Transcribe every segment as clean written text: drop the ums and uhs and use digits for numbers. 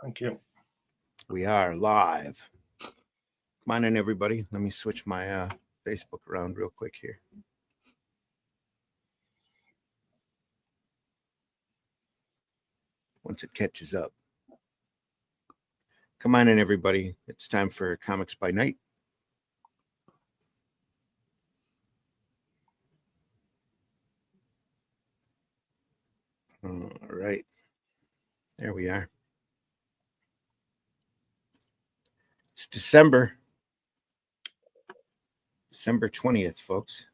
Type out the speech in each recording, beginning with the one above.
Thank you. We are live. Come on in, everybody. Let me switch my Facebook around real quick here. Once it catches up. Come on in, everybody. It's time for Comics by Night. All right. There we are. It's December 20th, folks.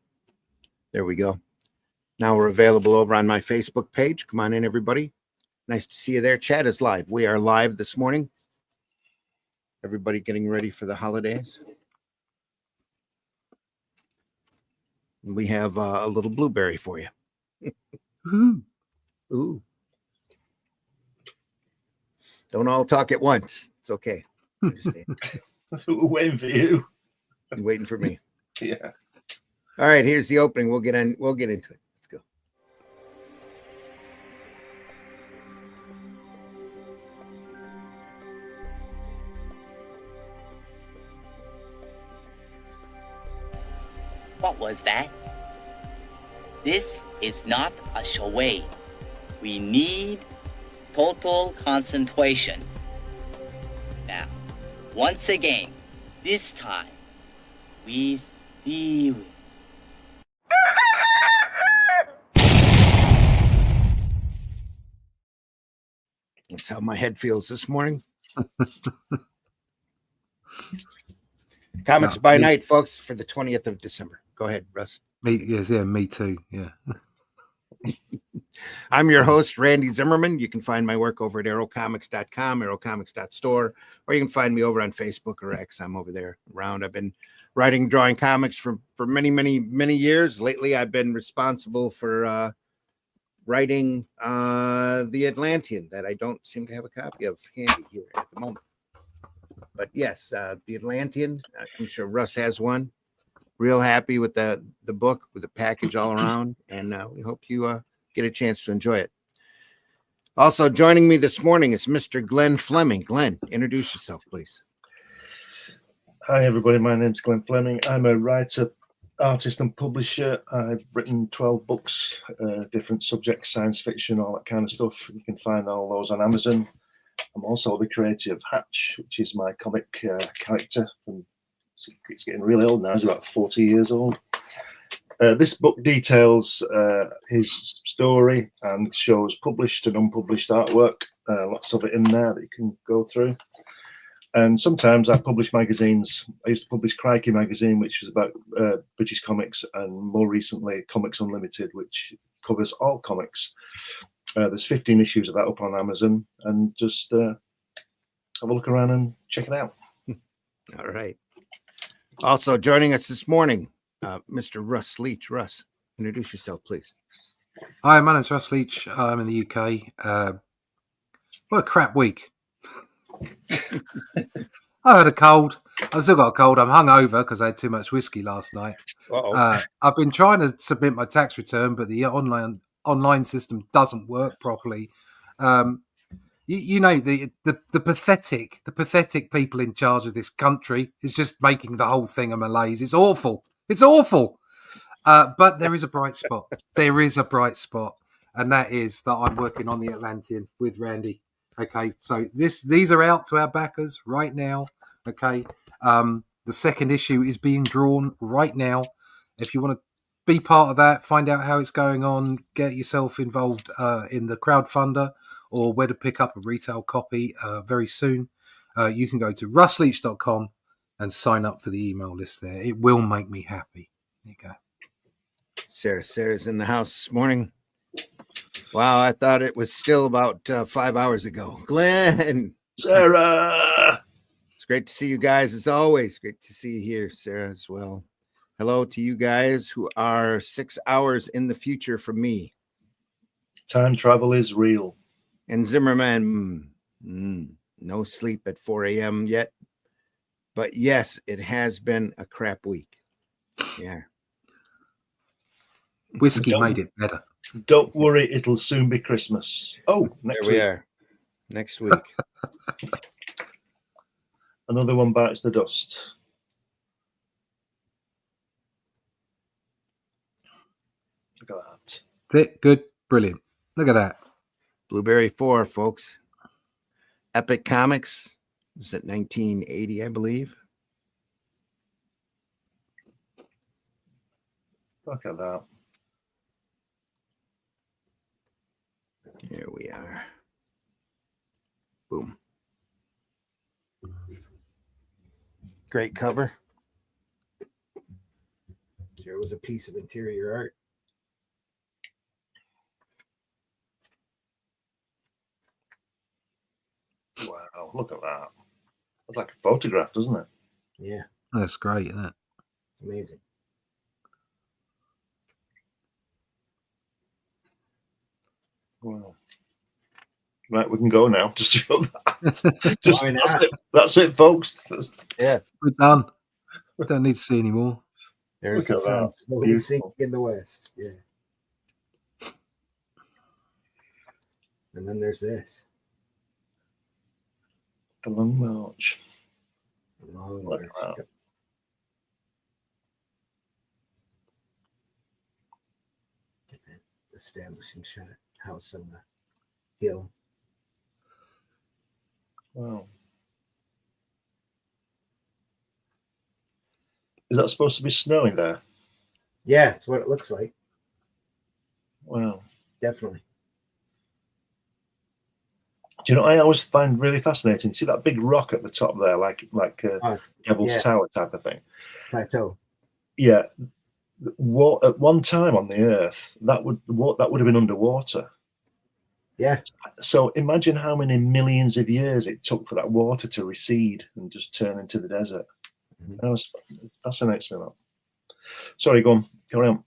There we go. Now we're available over on my Facebook page. Come on in, everybody. Nice to see you there. Chat is live. We are live this morning. Everybody getting ready for the holidays. And we have a little blueberry for you. Ooh. Ooh. Don't all talk at once. It's okay. We're waiting for you. I'm waiting for me. Yeah. All right, here's the opening. We'll get into it. Let's go. What was that? This is not a charade. We need total concentration. Now, once again, this time, with the... That's how my head feels this morning. Comics by Night, folks, for the 20th of December. Go ahead, Russ. Me too. Yeah. I'm your host, Randy Zimmerman. You can find my work over at aerocomics.com, aerocomics.store, or you can find me over on Facebook or X. I'm over there around. I've been writing, drawing comics for many years. Lately, I've been responsible for writing The Atlantean that I don't seem to have a copy of handy here at the moment. But yes, The Atlantean, I'm sure Russ has one. Real happy with the book, with the package all around, and we hope you get a chance to enjoy it. Also joining me this morning is Mr. Glenn Fleming. Glenn, introduce yourself, please. Hi, everybody. My name's Glenn Fleming. I'm a writer, artist, and publisher. I've written 12 books, different subjects, science fiction, all that kind of stuff. You can find all those on Amazon. I'm also the creator of Hatch, which is my comic character. It's getting really old now. He's about 40 years old. This book details his story and shows published and unpublished artwork. Lots of it in there that you can go through. And sometimes I publish magazines. I used to publish Crikey magazine, which was about British comics, and more recently Comics Unlimited, which covers all comics. There's 15 issues of that up on Amazon, and just have a look around and check it out. All right. Also joining us this morning, Mr. Russ Leach. Russ, introduce yourself, please. Hi, my name's Russ Leach. I'm in the UK. What a crap week. I had a cold. I've still got a cold. I'm hungover because I had too much whiskey last night. I've been trying to submit my tax return, but the online system doesn't work properly. You know, the pathetic people in charge of this country is just making the whole thing a malaise. It's awful. But there is a bright spot. And that is that I'm working on The Atlantean with Randy. Okay, so these are out to our backers right now. Okay, the second issue is being drawn right now. If you want to be part of that, find out how it's going on, get yourself involved in the crowdfunder, or where to pick up a retail copy very soon. You can go to russleach.com and sign up for the email list there. It will make me happy. There you go. Sarah's in the house this morning. Wow, I thought it was still about 5 hours ago. Glenn. Sarah. It's great to see you guys as always. Great to see you here, Sarah, as well. Hello to you guys who are 6 hours in the future from me. Time travel is real. And Zimmerman, no sleep at 4 a.m. yet. But yes, it has been a crap week. Yeah. Whiskey made it better. Don't worry, it'll soon be Christmas. Oh, there we are. next week. Another one bites the dust. Look at that. That's it. Good. Brilliant. Look at that. Blueberry 4, folks. Epic Comics. Is it 1980, I believe? Look at that. Here we are. Boom. Great cover. There was a piece of interior art. Wow, look at that. It's like a photograph, doesn't it? Yeah, That's great, isn't it? it's amazing. Wow. Right, we can go now. Just to show that. Just, Why that's not? it. That's it, folks. Yeah, We're done. Don't need to see any more. there's Look the at sun that. slowly Beautiful. sinking in the west. Yeah. And then there's this. The Long March. Long Look march. at that. Get that establishing shot. House on the hill. Wow. Is that supposed to be snowing there? Yeah, it's what it looks like. Wow. Definitely. Do you know what I always find really fascinating? See that big rock at the top there, like Devil's yeah. Tower type of thing. Plateau. Yeah. What at one time on the Earth that would have been underwater. Yeah. So imagine how many millions of years it took for that water to recede and just turn into the desert. It fascinates me. That. Sorry, go on. Carry on.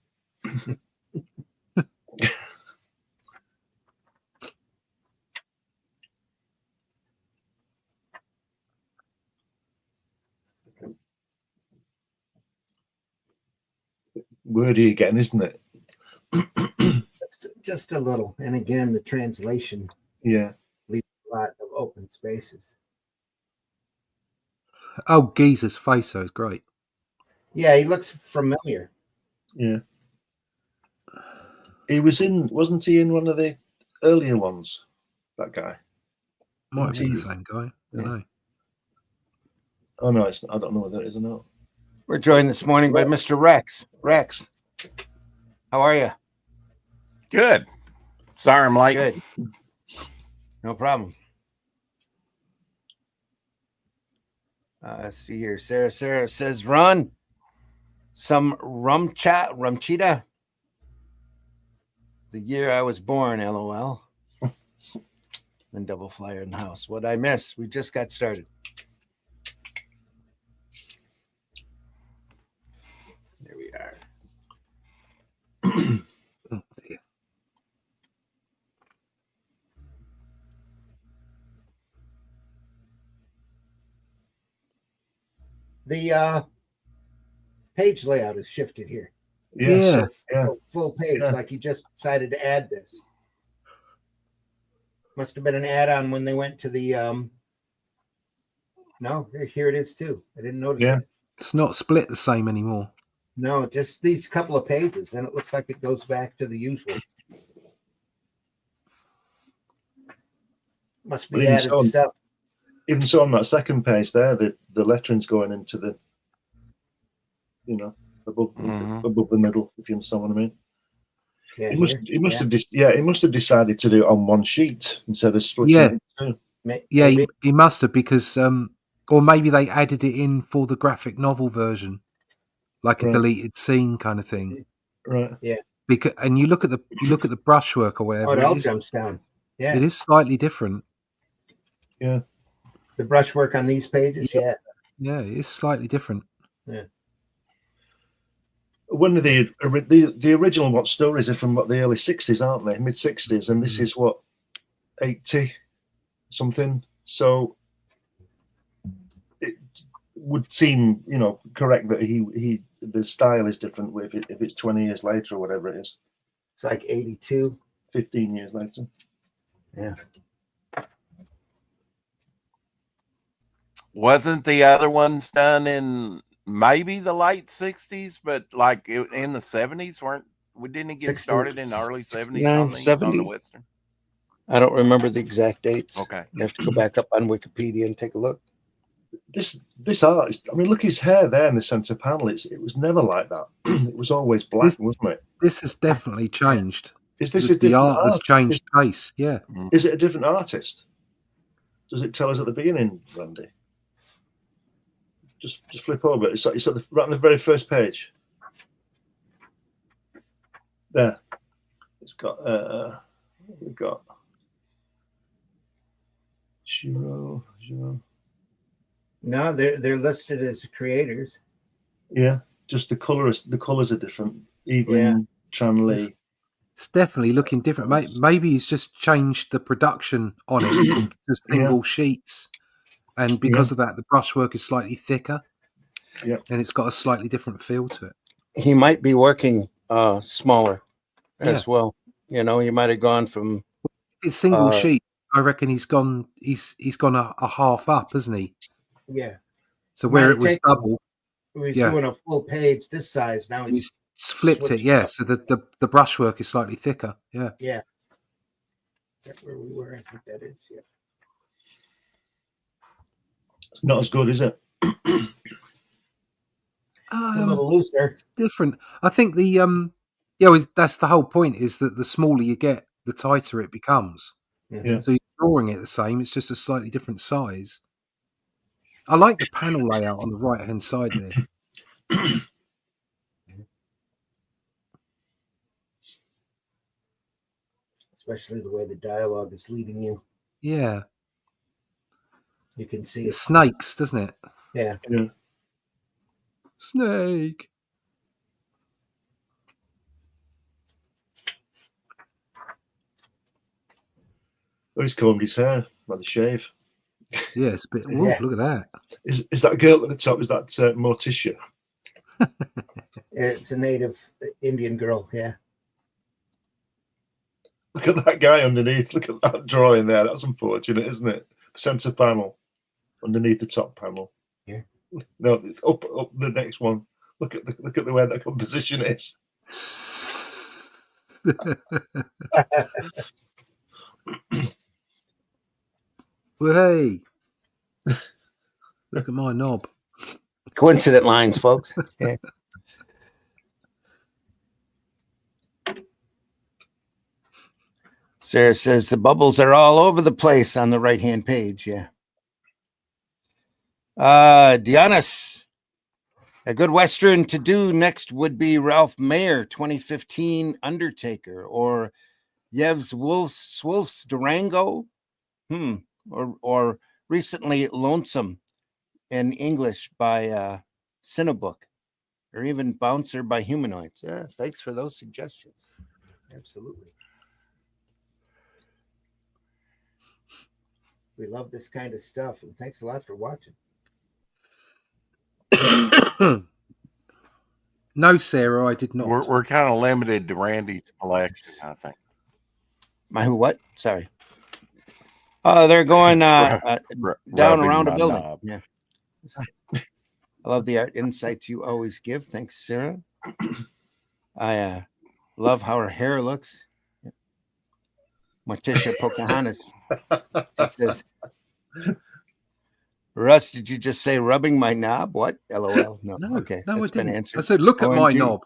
Wordy again, isn't it? Just a little. And again, the translation Yeah. leaves a lot of open spaces. Oh, Geezer's face, though, is great. Yeah, he looks familiar. Yeah. Wasn't he in one of the earlier ones? That guy. Might be the He- same guy. I don't know. Oh no, it's I don't know whether it is or not. We're joined this morning by Mr. Rex. Rex, how are you? Good. Sorry, I'm late. Good. No problem. Let's see here. Sarah says, run some rumchita. The year I was born, LOL. Then double flyer in the house. What'd I miss? We just got started. There we are. Oh, dear. The page layout is shifted here. Yes. Yeah. Yeah. Full page, Yeah. like he just decided to add this. Must have been an add-on when they went to the no, here it is too. I didn't notice Yeah. it. It's not split the same anymore. No, just these couple of pages. Then it looks like it goes back to the usual. Must be Even added so, stuff. Even so, on that second page there, the lettering's going into the, above the middle. If you understand what I mean. Yeah, He must have decided to do it on one sheet instead of splitting Yeah. it in two. Yeah, maybe. he must have, because or maybe they added it in for the graphic novel version, like a Right. deleted scene kind of thing. Right. Because and you look at the brushwork or Oh, whatever, it all it is, jumps down. Yeah, it is slightly different. Yeah. the brushwork on these pages. Yeah, Yeah, it is slightly different. One of the original what stories are from the early 60s, aren't they? Mid 60s, and this is what 80 something. So it would seem, correct that the style is different if it's 20 years later or whatever it is, it's like 82. 15 years later. Yeah. Wasn't the other ones done in maybe the late 60s, but like in the 70s? We didn't get 60, started in the early 70s 69, on the 70. Western? I don't remember the exact dates. Okay. You have to go back up on Wikipedia and take a look. This artist, I mean, look at his hair there in the center panel. It was never like that. It was always black, wasn't it? This has definitely changed. Is this The a different art has art? changed pace. Yeah. Is it a different artist? Does it tell us at the beginning, Randy? Just flip over. It's at right on the very first page. There. It's got we've got Shiro. No, they're listed as creators. Yeah, just the colors are different. Evelyn Chan Lee. It's definitely looking different. Maybe he's just changed the production on it to single sheets, and because of that, the brushwork is slightly thicker. Yeah, and it's got a slightly different feel to it. He might be working smaller as well. You know, he might have gone from. It's single sheet. I reckon he's gone. He's gone a half up, hasn't he? Yeah. So where it was double, he's doing a full page this size now. He's flipped it. Yeah. So the brushwork is slightly thicker. Yeah. Yeah. That's where we were. I think that is. Yeah. It's not as good, is it? It's a little looser. Different. I think that's the whole point. Is that the smaller you get, the tighter it becomes. Yeah. So you're drawing it the same. It's just a slightly different size. I like the panel layout on the right hand side there. Especially the way the dialogue is leading you. Yeah. You can see it snakes, doesn't it? Yeah. Snake. Oh, he's combed his hair, had a shave. Yeah, it's a bit. Ooh, look at that. Is that girl at the top? Is that Morticia? It's a native Indian girl. Yeah. Look at that guy underneath. Look at that drawing there. That's unfortunate, isn't it? The center panel underneath the top panel. Yeah. No, up the next one. Look at the way that composition is. Well, hey, look at my knob. Coincident lines, folks. Yeah. Sarah says the bubbles are all over the place on the right-hand page. Yeah. Dianis, a good Western to do next would be Ralph Mayer, 2015 Undertaker, or Yev's Wolf's Durango, or recently Lonesome in English by Cinebook, or even Bouncer by Humanoids. Yeah, thanks for those suggestions. Absolutely. We love this kind of stuff, and thanks a lot for watching. No, Sarah, I did not. We're kind of limited to Randy's collection, I think. My what? Sorry. Oh, they're going down around a building. Knob. Yeah. I love the art insights you always give. Thanks, Sarah. I love how her hair looks. Morticia Pocahontas. She says, Russ, did you just say rubbing my knob? What? LOL. No. Okay. No, that's I didn't. been answered. I said, look at my OMG. knob.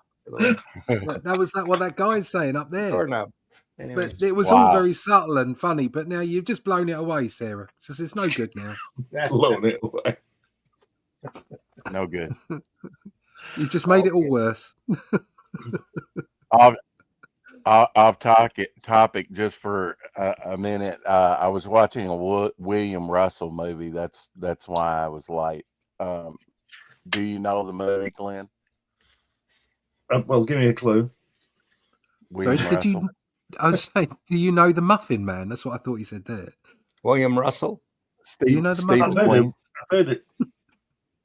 that was what that guy's saying up there. Doorknob. Anyway. But it was all very subtle and funny. But now you've just blown it away, Sarah. It's no good now. Blown it away. No good. You've just made it all worse. Off topic just for a minute. I was watching a William Russell movie. That's why I was late. Do you know the movie, Glenn? Well, give me a clue. William Sorry, Russell. I was saying, do you know the Muffin Man? That's what I thought you said there. William Russell? Do you know the Muffin McQueen? I've heard it.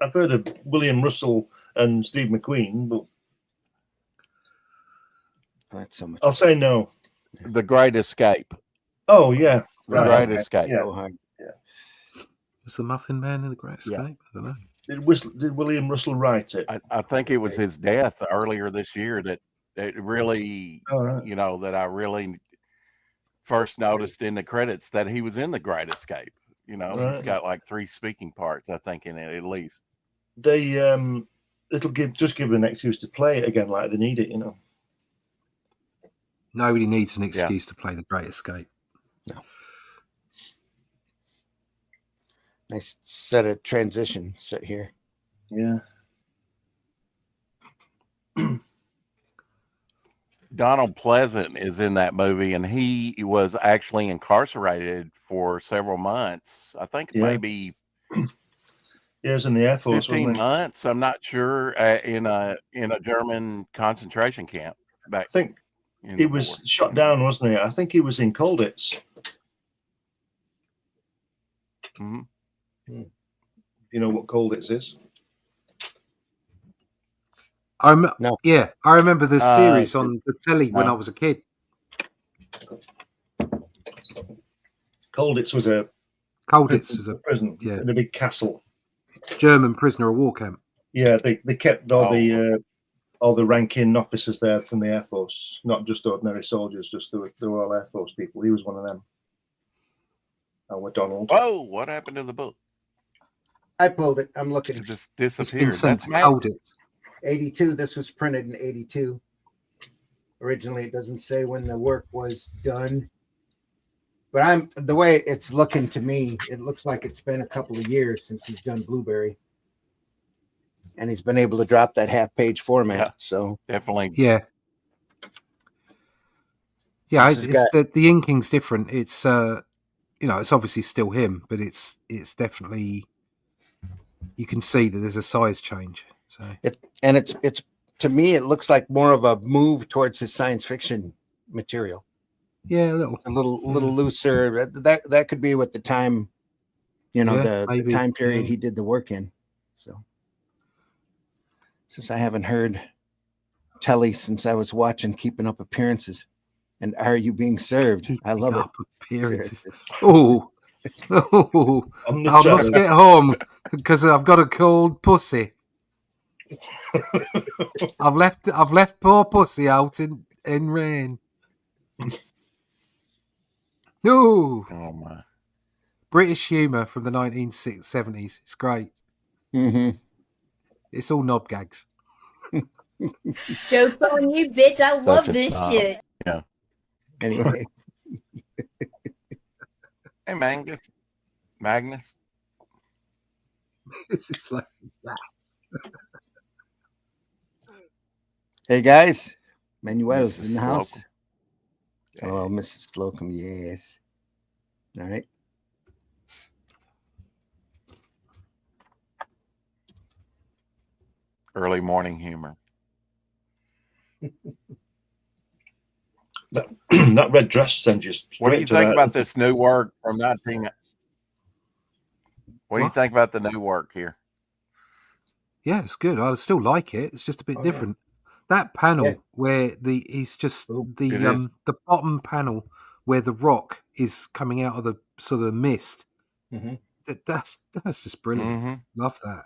I've heard of William Russell and Steve McQueen, but that's so much. I'll say no. The Great Escape. Oh yeah, The Great Escape. Yeah. Was the Muffin Man in the Great Yeah. Escape? I don't know. Did William Russell write it? I think it was his death earlier this year that it really, All right. you know, that I really first noticed in the credits that he was in The Great Escape. You know, he's Right. got like 3 speaking parts, I think, in it at least. They it'll just give an excuse to play it again like they need it, you know. Nobody needs an excuse to play The Great Escape. Nice set of transition set here. Yeah. Donald Pleasant is in that movie, and he was actually incarcerated for several months. I think Yeah. maybe Yeah, he was in the Air Force, 15 wasn't he? months. I'm not sure, in a German concentration camp back. I think in he the was war. shot down, wasn't he? I think he was in Colditz. Mhm. You know what Colditz is? No. Yeah, I remember the series on the telly when no. I was a kid. Colditz was a Colditz is a prison yeah. in a big castle. German prisoner of war camp. Yeah, they kept all Oh. the ranking officers there from the Air Force, not just ordinary soldiers. Just they were all Air Force people. He was one of them. Our Donald. Whoa, what happened to the book? I pulled it. I'm looking. It just It's been disappeared. sent That's to mad. Colditz. 82. This was printed in 82. Originally, it doesn't say when the work was done. But the way it's looking to me, it looks like it's been a couple of years since he's done Blueberry. And he's been able to drop that half-page format. Yeah. So Definitely. Yeah. Yeah, This has it's the inking's different. It's it's obviously still him, but it's definitely, you can see that there's a size change. So it's to me, it looks like more of a move towards his science fiction material. yeah, a little. It's a little looser. That could be with the time, the maybe, time period he did the work in. So since I haven't heard telly since I was watching Keeping Up Appearances and Are You Being Served? I love it. Appearances. Oh, On the I channel. must get home because I've got a cold pussy. I've left poor pussy out in rain. No, Oh my. British humour from the 1970s. It's great. Mm-hmm. It's all knob gags. Joke's on you, bitch. I Such love a this snob. shit. Yeah. Anyway, Hey, Magnus. This is like that. hey guys, Manuel's Mrs. in the house. Slocum. Oh, Mrs. Slocum, yes. All right. Early morning humor. That red dress sends you straight What do you to think that. about this new work from 19? What do you What? think about the new work here? Yeah, it's good. I still like it. It's just a bit yeah. different. That panel Yeah. where he's just Ooh, the it is. the bottom panel where the rock is coming out of the sort of mist. Mhm. That's just brilliant. Mm-hmm. Love that.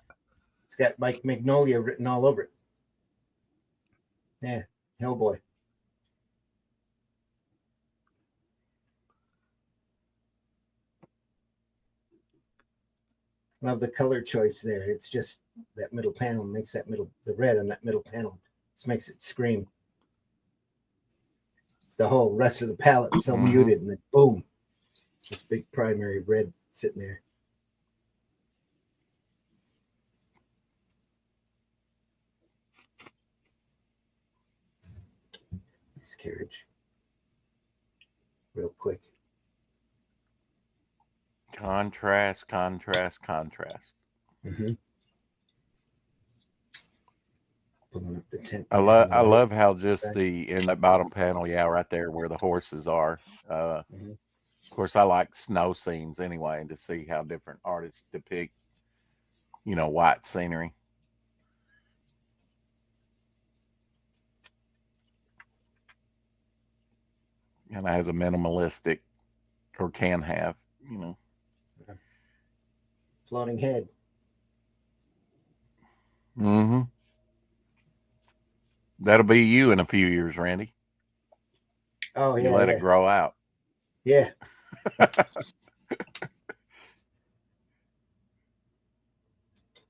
It's got Mike Magnolia written all over it. Yeah, Hellboy. Love the color choice there. It's just that middle panel makes the red on that middle panel just makes it scream. The whole rest of the palette so Mhm. muted, and then boom, it's this big primary red sitting there. Nice carriage. Real quick. Contrast. Mm-hmm. Pulling up the tent. I love how just in that bottom panel, yeah, right there where the horses are. Mhm. Of course, I like snow scenes anyway, and to see how different artists depict, white scenery. And it has a minimalistic, or can have, floating head. Mm-hmm. That'll be you in a few years, Randy. Oh You yeah, let yeah. it grow out. Yeah.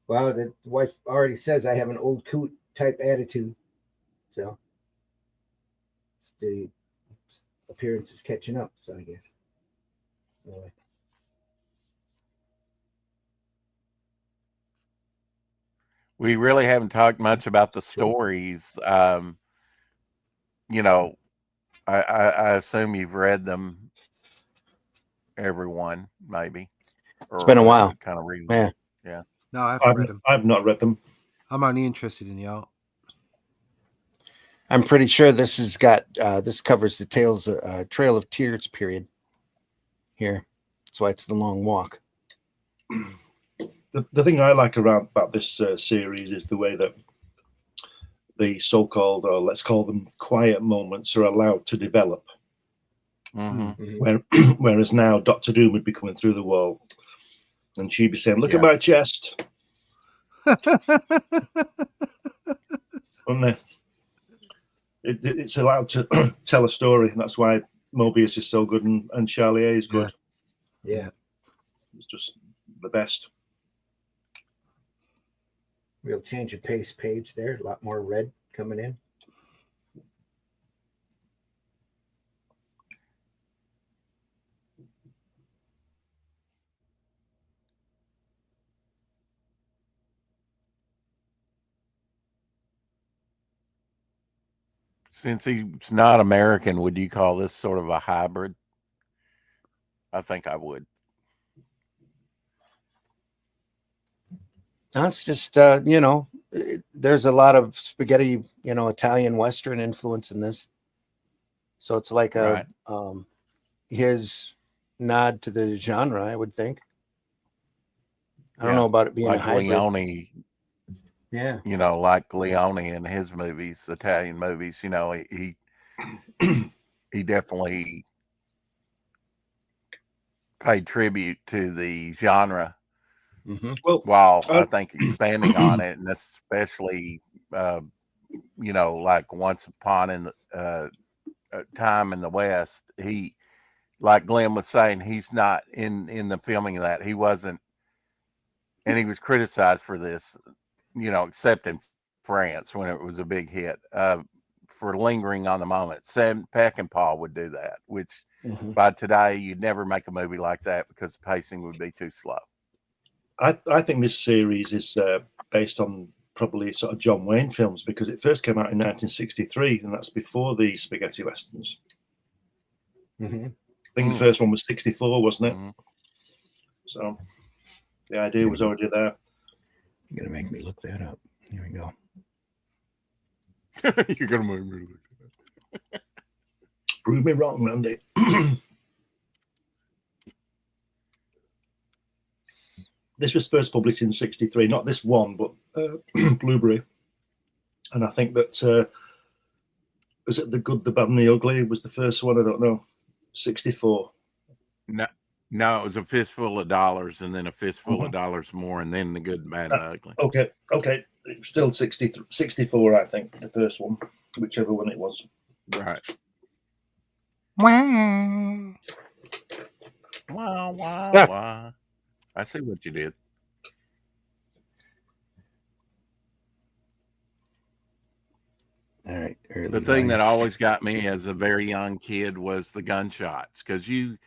Well, the wife already says I have an old coot type attitude, so the appearance is catching up. So I guess. Anyway. We really haven't talked much about the stories. You know, I assume you've read them, everyone, maybe. It's been a while. Kind of reading. Yeah. Yeah. No, I haven't read them. I've not read them. I'm only interested in the art. I'm pretty sure this has got this covers the Trail of Tears period here. That's why it's the long walk. The thing I like about this series is the way that the so-called, or let's call them quiet moments, are allowed to develop. Mm-hmm. Whereas now Dr. Doom would be coming through the wall and she'd be saying, look at my chest. Wouldn't they? It's allowed to tell a story, and that's why Moebius is so good and Charlier is good. Yeah. It's just the best. Real change of pace page there. A lot more red coming in. Since he's not American, would you call this sort of a hybrid? I think I would. It's just there's a lot of spaghetti, Italian Western influence in this. So it's like his nod to the genre, I would think. I don't know about it being like a hybrid. Leone. Yeah. Like Leone in his movies, Italian movies, he definitely paid tribute to the genre. Mm-hmm. Well, while I think expanding on it, and especially, like Once Upon in the Time in the West, he, like Glenn was saying, he's not in the filming of that. He wasn't, and he was criticized for this, except in France when it was a big hit, for lingering on the moment. Sam Peckinpah would do that, which by today you'd never make a movie like that because the pacing would be too slow. I think this series is based on probably sort of John Wayne films because it first came out in 1963, and that's before the spaghetti westerns. Mm-hmm. I think the first one was 64, wasn't it? Mm-hmm. So the idea was already there. You're gonna make me look that up. Here we go. You're gonna make me look that up. Prove me wrong, Randy. This was first published in 63, not this one, but Blueberry. And I think that, was it The Good, the Bad, and the Ugly was the first one? I don't know. 64. No, it was A Fistful of Dollars, and then A Fistful of Dollars More, and then The Good, Bad, and Ugly. Okay. It was still 64, I think, the first one, whichever one it was. Right. Wow. Wow. I see what you did. All right. The thing that always got me as a very young kid was the gunshots, because you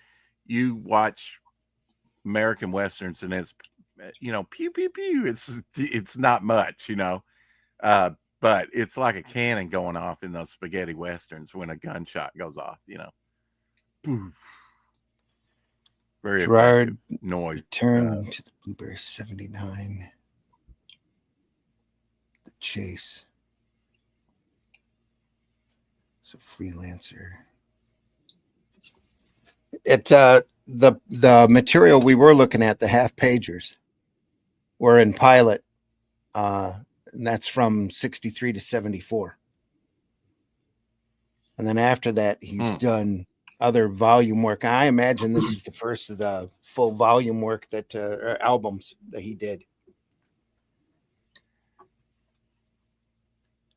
watch American Westerns and it's, pew, pew, pew. It's not much, but it's like a cannon going off in those spaghetti Westerns when a gunshot goes off, Poof. Very Gerard noise. Return to the Blueberry 79. The Chase. It's a freelancer. The material we were looking at, the half pagers, were in pilot, and that's from 63 to 74. And then after that, he's done other volume work. I imagine this is the first of the full volume work that or albums that he did.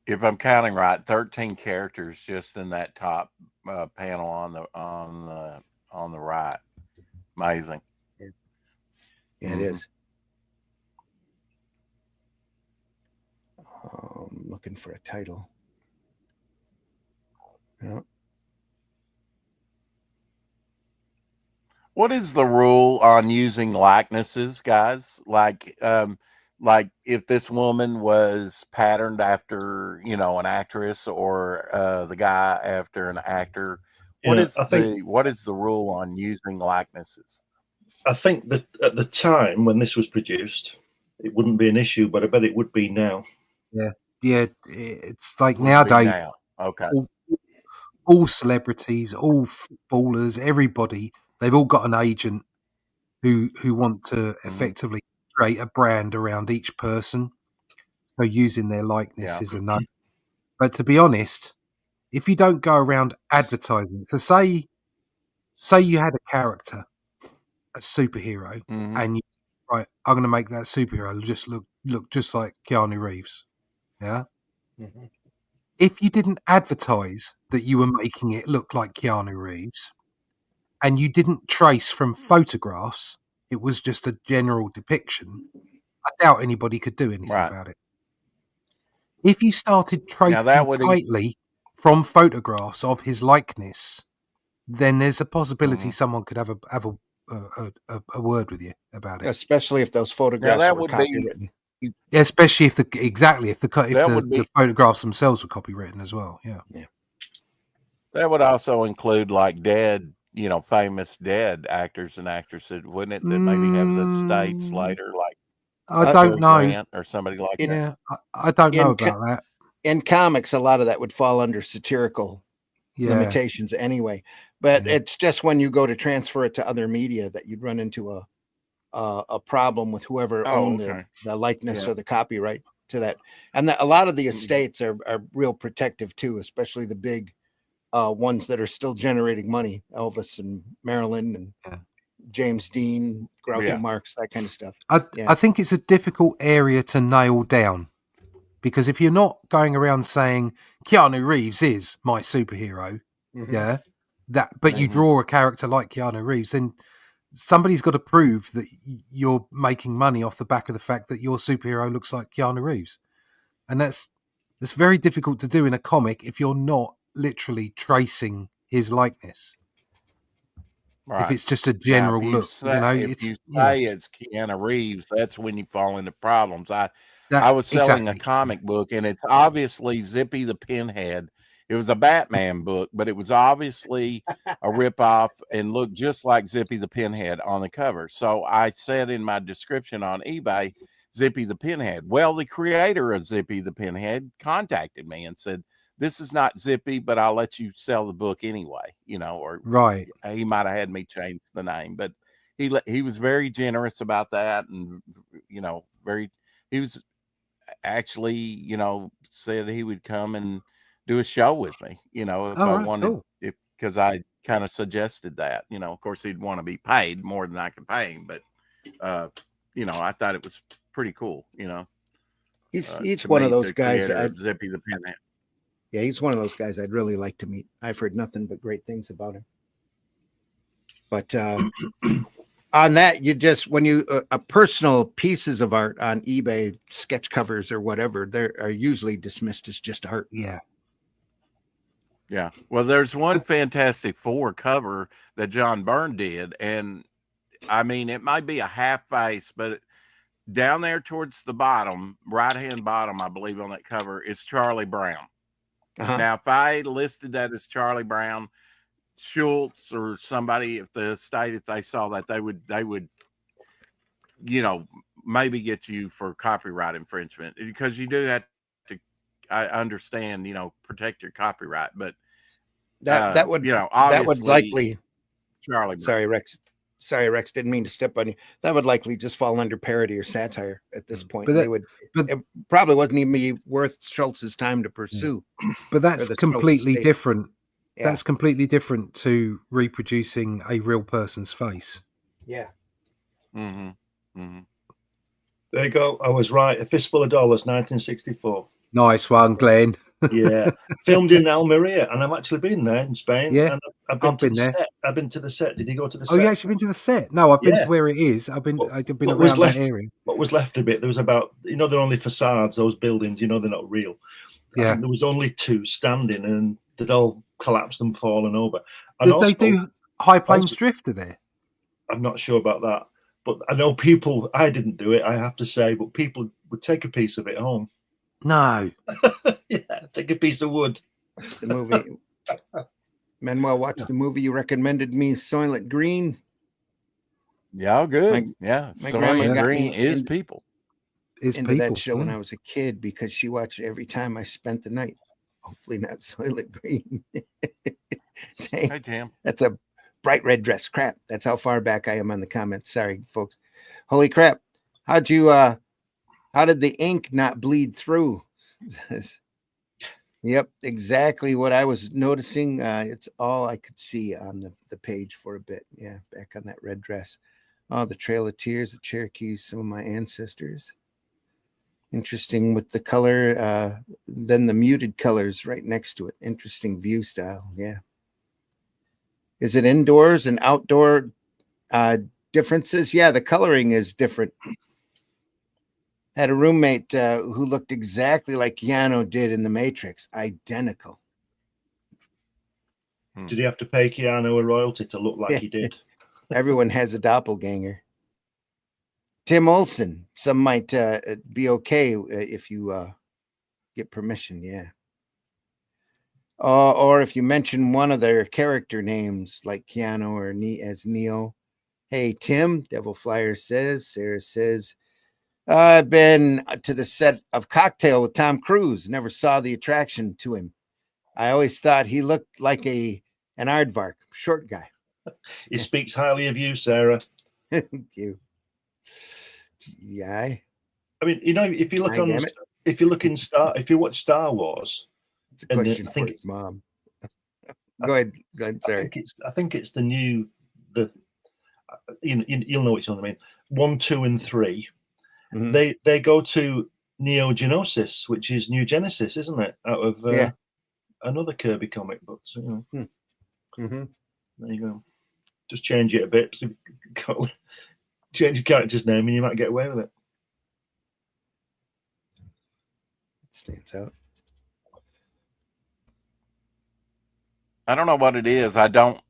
If I'm counting right, 13 characters just in that top panel on the right. Amazing. Yeah, it is. Looking for a title. Yeah. What is the rule on using likenesses, guys? Like if this woman was patterned after, an actress, or the guy after an actor, what is the rule on using likenesses? I think that at the time when this was produced, it wouldn't be an issue, but I bet it would be now. Yeah, it's like Would be nowadays, now. Okay. all celebrities, all footballers, everybody, they've all got an agent who want to effectively create a brand around each person. So using their likeness is a no. But to be honest, if you don't go around advertising, so say you had a character, a superhero, and I'm going to make that superhero just look just like Keanu Reeves. Yeah. Mhm. If you didn't advertise that you were making it look like Keanu Reeves, and you didn't trace from photographs, it was just a general depiction, I doubt anybody could do anything about it. If you started tracing tightly from photographs of his likeness, then there's a possibility someone could have a word with you about it. Especially if those photographs were copywritten. Yeah, especially if the photographs themselves were copywritten as well. Yeah. That would also include like dead, famous dead actors and actresses, wouldn't it? That maybe have the estates later, like I don't know, Grant or somebody like that. Yeah, I don't know about that. In comics, a lot of that would fall under satirical limitations anyway. But it's just when you go to transfer it to other media that you'd run into a problem with whoever owned the likeness or the copyright to that. And a lot of the estates are real protective too, especially the big ones that are still generating money, Elvis and Marilyn and James Dean, Groucho Marx, that kind of stuff. I think it's a difficult area to nail down, because if you're not going around saying Keanu Reeves is my superhero, but you draw a character like Keanu Reeves, then somebody's got to prove that you're making money off the back of the fact that your superhero looks like Keanu Reeves. And that's very difficult to do in a comic if you're not literally tracing his likeness. Right. If it's just a general look, if you say it's Keanu Reeves, that's when you fall into problems. I was selling a comic book, and it's obviously Zippy the Pinhead. It was a Batman book, but it was obviously a ripoff and looked just like Zippy the Pinhead on the cover. So I said in my description on eBay, Zippy the Pinhead. Well, the creator of Zippy the Pinhead contacted me and said, "This is not Zippy, but I'll let you sell the book anyway," or he might have had me change the name, but he was very generous about that. And, he was actually, said he would come and do a show with me, if I wanted, because I kind of suggested that, of course he'd want to be paid more than I could pay him, but, I thought it was pretty cool, He's one of those guys. Zippy the Pinhead. Yeah, he's one of those guys I'd really like to meet. I've heard nothing but great things about him. But on that, when you personal pieces of art on eBay, sketch covers or whatever, they are usually dismissed as just art. Yeah. Yeah. Well, there's one Fantastic Four cover that John Byrne did, and I mean, it might be a half face, but down there towards the bottom, right-hand bottom, I believe on that cover is Charlie Brown. Now, if I listed that as Charlie Brown, Schultz or somebody at the estate, if they saw that, they would, maybe get you for copyright infringement, because you do have to, I understand, protect your copyright, but that would likely, Charlie Brown. Sorry, Rex, didn't mean to step on you. That would likely just fall under parody or satire at this point. But it probably wasn't even worth Schultz's time to pursue. But that's completely different Yeah. That's completely different to reproducing a real person's face. Yeah. Mm-hmm. Mm-hmm. There you go. I was right. A Fistful of Dollars, 1964. Nice one, Glenn. Yeah, filmed in Almeria, and I've actually been there in Spain. Yeah, and I've been I've to been the there. set. I've been to the set. Did you go to the Oh, set? you actually been to the set? No, I've been Yeah. to where it is. I've been What was around left? that area. What was left of it? There was about, they're only facades. Those buildings, they're not real. I Yeah. think there was only 2 standing, and they'd all collapsed and fallen over. And Did also, they do High Plains also- Drifter there? I'm not sure about that, but I know people. I didn't do it, I have to say, but people would take a piece of it home. No. Yeah, take a piece of wood. Watch the movie. Manuel, watch the movie you recommended me, Soylent Green. Yeah, good. My- yeah, my Soylent grandma got Green me is into- people. Is into people. that show when yeah. I was a kid because she watched it every time I spent the night. Hopefully not Soylent Green. Dang, Hey, Tim. that's a bright red dress. Crap. That's how far back I am on the comments. Sorry, folks. Holy crap. How did the ink not bleed through? Yep, exactly what I was noticing. It's all I could see on the page for a bit. Yeah, back on that red dress. Oh, the Trail of Tears, the Cherokees, some of my ancestors. Interesting with the color, then the muted colors right next to it. Interesting view style. Yeah. Is it indoors and outdoor differences? Yeah, the coloring is different. Had a roommate who looked exactly like Keanu did in The Matrix, identical. Did you have to pay Keanu a royalty to look like he did? Everyone has a doppelganger. Tim Olson, some might be okay if you get permission, yeah. Or if you mention one of their character names like Keanu or as Neo. Hey, Tim, Devil Flyer says, Sarah says, I've been to the set of Cocktail with Tom Cruise. Never saw the attraction to him. I always thought he looked like an aardvark, short guy. He speaks highly of you, Sarah. Thank you. Yeah. I mean, if you look I on, damn it. if you watch Star Wars, It's a and question I for think- his mom. Go ahead. Sorry. I think it's you'll know which one I mean. 1, 2, and 3. Mhm. They go to Neo Genesis, which is New Genesis, isn't it? Out of another Kirby comic, but Mhm. there you go. Just change it a bit. Change your character's name, and you might get away with it. It stands out. I don't know what it is. I don't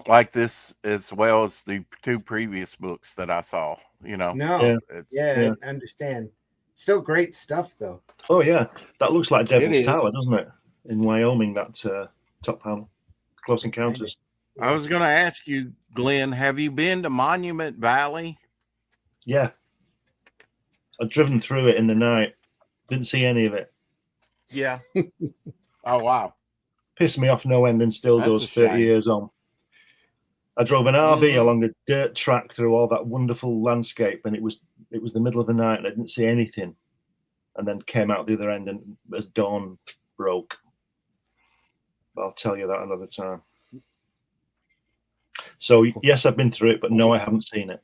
like this as well as the 2 previous books that I saw. No. It's, Yeah, I understand. Still great stuff, though. Oh yeah, that looks like Devil's is. Tower, doesn't it? In Wyoming, that top panel, Close Encounters. I was going to ask you, Glenn, have you been to Monument Valley? Yeah, I've driven through it in the night. Didn't see any of it. Yeah. Oh wow. Pissed me off no end, and still That's goes a 30 shame. years on. I drove an RV Mhm. along a dirt track through all that wonderful landscape, and it was the middle of the night, and I didn't see anything. And then came out the other end, and as dawn broke. But I'll tell you that another time. So yes, I've been through it, but no, I haven't seen it.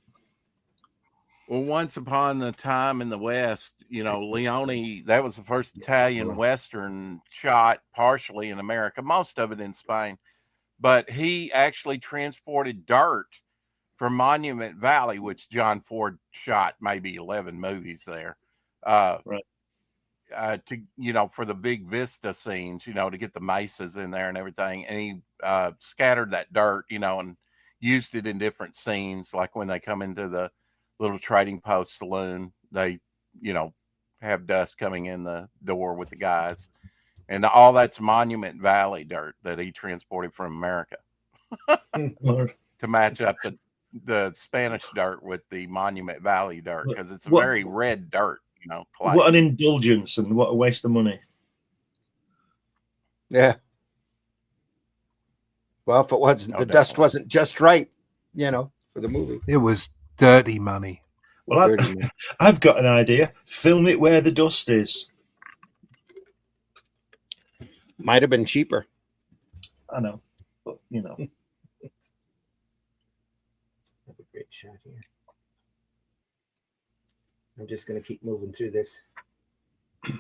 Well, once upon a time in the West, Leone, that was the first Italian Western shot partially in America, most of it in Spain. But he actually transported dirt from Monument Valley, which John Ford shot maybe 11 movies there. Right. For the big vista scenes, to get the mesas in there and everything. And he scattered that dirt, and used it in different scenes, like when they come into the little trading post saloon, they, have dust coming in the door with the guys. And all that's Monument Valley dirt that he transported from America to match up the Spanish dirt with the Monument Valley dirt, because it's a very red dirt, clay. What an indulgence, and what a waste of money. Yeah. Well, if it wasn't, the dust wasn't just right, for the movie. It was dirty money. Well, I've got an idea. Film it where the dust is. Might have been cheaper. I know. But you know, That's a great shot here. I'm just going to keep moving through this. look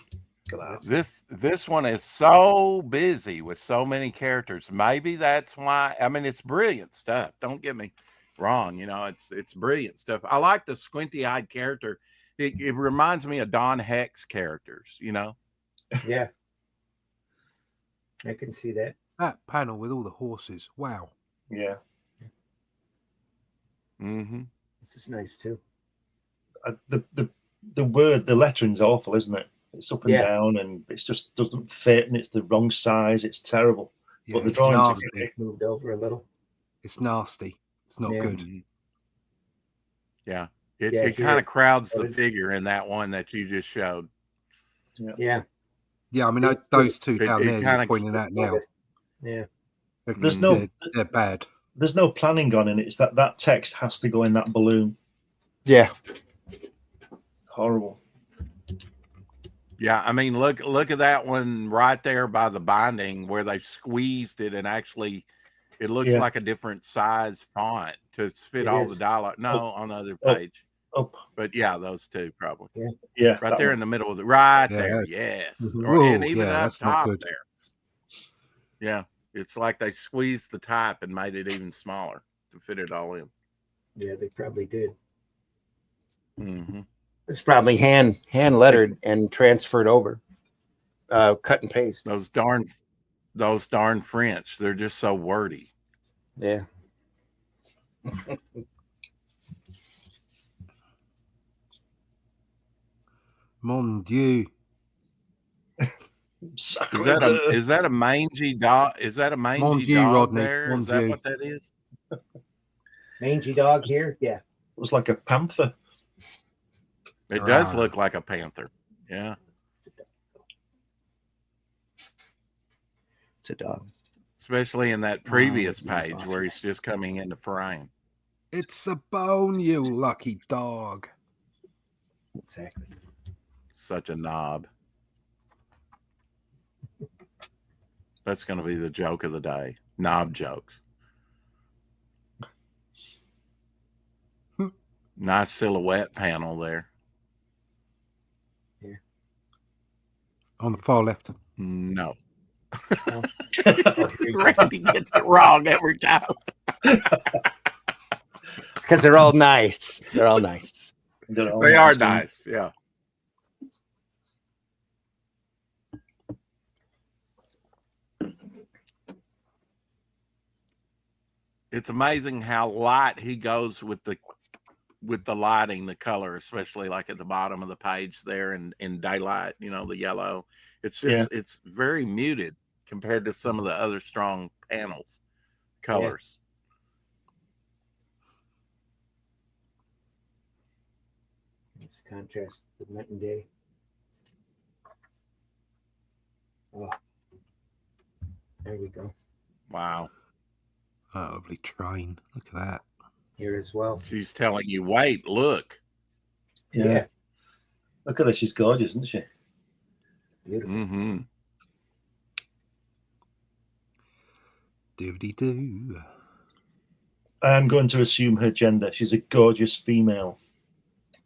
at that. This one is so busy with so many characters. Maybe that's why. I mean, it's brilliant stuff. Don't get me wrong. You know, it's brilliant stuff. I like the squinty-eyed character. It reminds me of Don Heck's characters. You know. Yeah. I can see that. That panel with all the horses. Wow. Yeah. Mm-hmm. This is nice too. The word, the lettering's awful, isn't it? It's up and Yeah. down, and it just doesn't fit, and it's the wrong size. It's terrible. Yeah, But the it's drawings are nasty. great. Moved over a little. It's nasty. It's not Yeah. good. Mm-hmm. Yeah. It Yeah, kind of crowds the What is- figure in that one that you just showed. Yeah. Yeah, I mean, It's- those two it- down it there kinda- you're pointing out now, Yeah. There's no they're bad. there's no planning on in it. It's that text has to go in that balloon. Yeah. It's horrible. Yeah, I mean, look at that one right there by the binding where they squeezed it, and actually it looks Yeah. like a different size font to fit It all is. the dialogue. No, Oh. on the other Oh. page. Up. But yeah, those two probably. Yeah. Right that there one. in the middle of the right Yeah, there. that's- Yes. Mhm. Or, and Ooh, even yeah, up that's not top good. there. Yeah. It's like they squeezed the type and made it even smaller to fit it all in. Yeah, they probably did. Mm-hmm. It's probably hand lettered and transferred over. Cut and paste. Those darn French, they're just so wordy. Yeah. Mon Dieu. Is that a mangy dog? Is that a mangy Mon Dieu, dog Rodney, there? mon Is that Dieu. what that is? Mangy dog here. Yeah. It was like a panther. It does Right. look like a panther. Yeah. It's a dog. Especially in that previous Oh, my page gosh. where he's just coming into frame. It's a bone, you lucky dog. Exactly. Such a knob. That's going to be the joke of the day. Knob jokes. Nice silhouette panel there. On the far left. No. Oh, Randy gets it wrong every time. It's because they're all nice. They're all nice. They're all They are nice. nice. Yeah. It's amazing how light he goes with the lighting, the color, especially like at the bottom of the page there in daylight, you know, the yellow. It's just it's very muted compared to some of the other strong panels colors. It's contrast with night and day. Oh, there we go. Wow. Oh, lovely train. Look at that. Here as well. She's telling you, wait, look. Yeah. Look at her. She's gorgeous, isn't she? Beautiful. Mm-hmm. Doody doo. I'm going to assume her gender. She's a gorgeous female.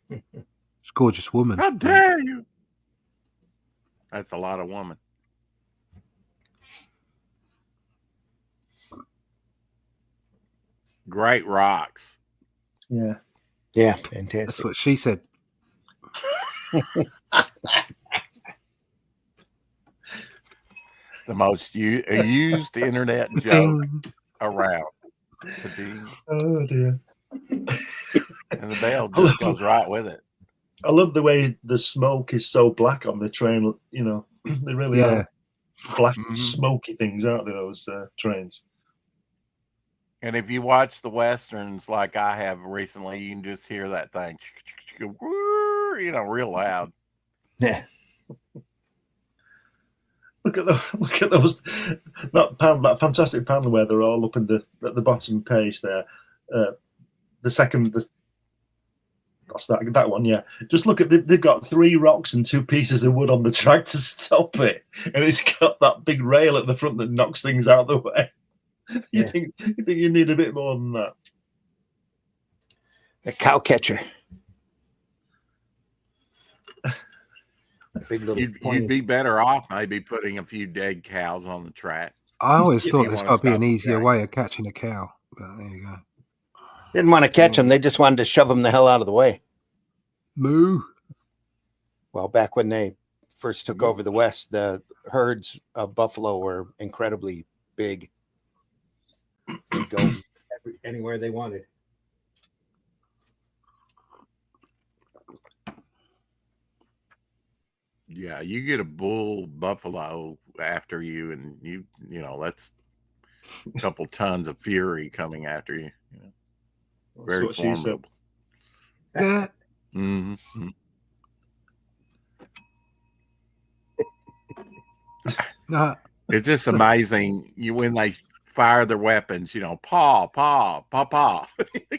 She's a gorgeous woman. How dare you? That's a lot of woman. Great rocks. Yeah. Yeah, That's fantastic. what she said. The most used internet joke Ding. around. Ka-ding. Oh dear. And the bell just goes right with it. I love the way the smoke is so black on the train. You know, they really Yeah. are black, Mhm. smoky things, aren't they? Those trains. And if you watch the westerns like I have recently, you can just hear that thing, you know, real loud. Yeah. Look at those that fantastic panel where they're all up at the bottom page there. That's that one, yeah. Just look at they've got 3 rocks and 2 pieces of wood on the track to stop it, and it's got that big rail at the front that knocks things out of the way. You Yeah. think you need a bit more than that? The cow catcher. Big little You'd pointy. be better off maybe putting a few dead cows on the track. I always If thought you there's wanna got to be stop an the easier track. way of catching a cow. But there you go. Didn't want to catch them. They just wanted to shove them the hell out of the way. Moo. Well, back when they first took over the West, the herds of buffalo were incredibly big. They'd go anywhere they wanted. Yeah, you get a bull buffalo after you, and you know that's a couple tons of fury coming after you. You know, That's very what she said. formidable. Yeah. Mm-hmm. It's just amazing when they fire their weapons. You know, paw. Come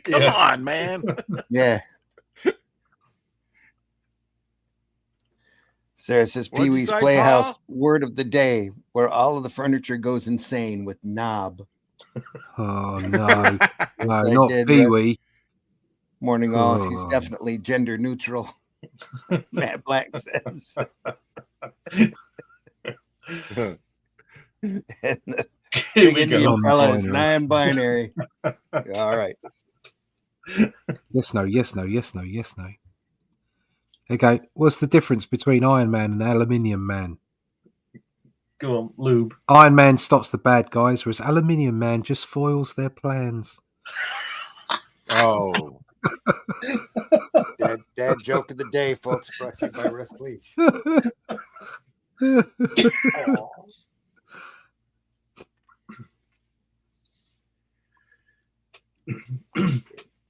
Yeah. on, man. Yeah. Sarah says What'd you Pee-wee's say, Playhouse Paul? word of the day, where all of the furniture goes insane with knob. Oh no, Yes, no, I not did, Pee Russ. Wee. Morning all. She's Oh. definitely gender neutral. Matt Black says. And the Here big we Indian go. fella is Non-binary. non-binary. All right. Yes, no, yes, no, yes, no, yes, no. Okay, what's the difference between Iron Man and Aluminium Man? Go on, lube. Iron Man stops the bad guys, whereas Aluminium Man just foils their plans. Oh, Dad joke of the day, folks, brought to you by Russ Leach.